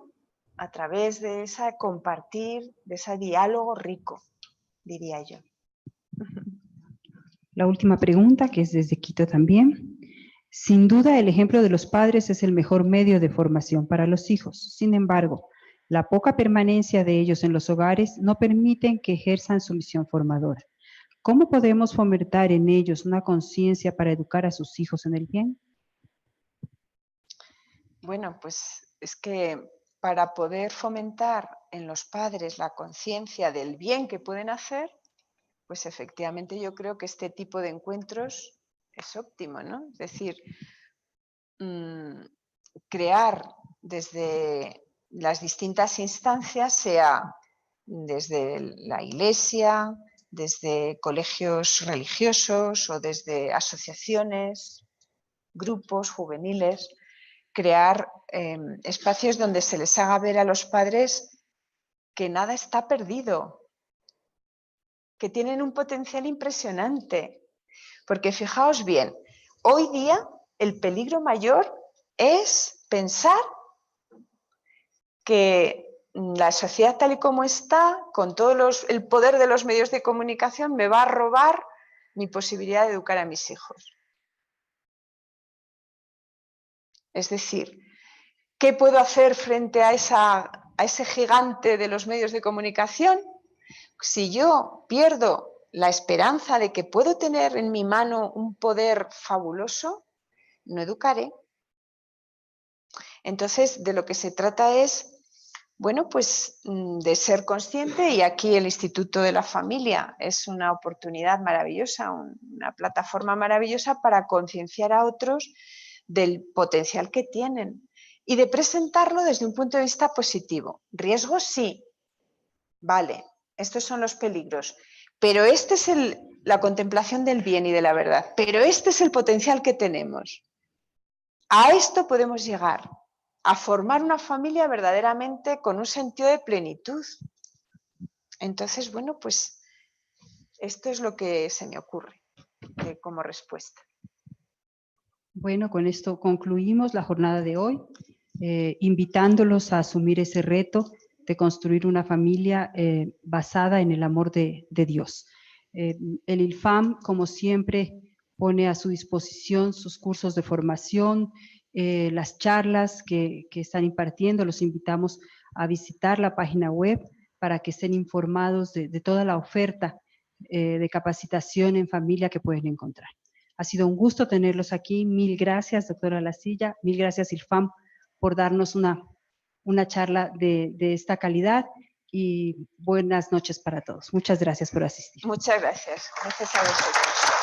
A: a través de ese compartir, de ese diálogo rico, diría yo.
H: La última pregunta, que es desde Quito también. Sin duda, el ejemplo de los padres es el mejor medio de formación para los hijos. Sin embargo, la poca permanencia de ellos en los hogares no permiten que ejerzan su misión formadora. ¿Cómo podemos fomentar en ellos una conciencia para educar a sus hijos en el bien?
A: Bueno, pues es que para poder fomentar en los padres la conciencia del bien que pueden hacer, pues efectivamente yo creo que este tipo de encuentros es óptimo, ¿no? Es decir, crear desde las distintas instancias, sea desde la iglesia, desde colegios religiosos o desde asociaciones, grupos juveniles, crear espacios donde se les haga ver a los padres que nada está perdido, que tienen un potencial impresionante. Porque fijaos bien, hoy día el peligro mayor es pensar que la sociedad tal y como está, con todo el poder de los medios de comunicación, me va a robar mi posibilidad de educar a mis hijos. Es decir, ¿qué puedo hacer frente a ese gigante de los medios de comunicación? Si yo pierdo la esperanza de que puedo tener en mi mano un poder fabuloso, no educaré. Entonces, de lo que se trata es, bueno, pues de ser consciente, y aquí el Instituto de la Familia es una oportunidad maravillosa, una plataforma maravillosa para concienciar a otros del potencial que tienen y de presentarlo desde un punto de vista positivo. Riesgos sí, vale, estos son los peligros, pero este es la contemplación del bien y de la verdad, pero este es el potencial que tenemos. A esto podemos llegar, a formar una familia verdaderamente con un sentido de plenitud. Entonces, bueno, pues esto es lo que se me ocurre como respuesta.
H: Bueno, con esto concluimos la jornada de hoy, invitándolos a asumir ese reto de construir una familia basada en el amor de Dios. El ILFAM, como siempre, pone a su disposición sus cursos de formación, las charlas que están impartiendo. Los invitamos a visitar la página web para que estén informados de toda la oferta de capacitación en familia que pueden encontrar. Ha sido un gusto tenerlos aquí. Mil gracias, doctora Lasilla. Mil gracias, ILFAM, por darnos una charla de esta calidad y buenas noches para todos. Muchas gracias por asistir.
A: Muchas gracias. Gracias a vosotros.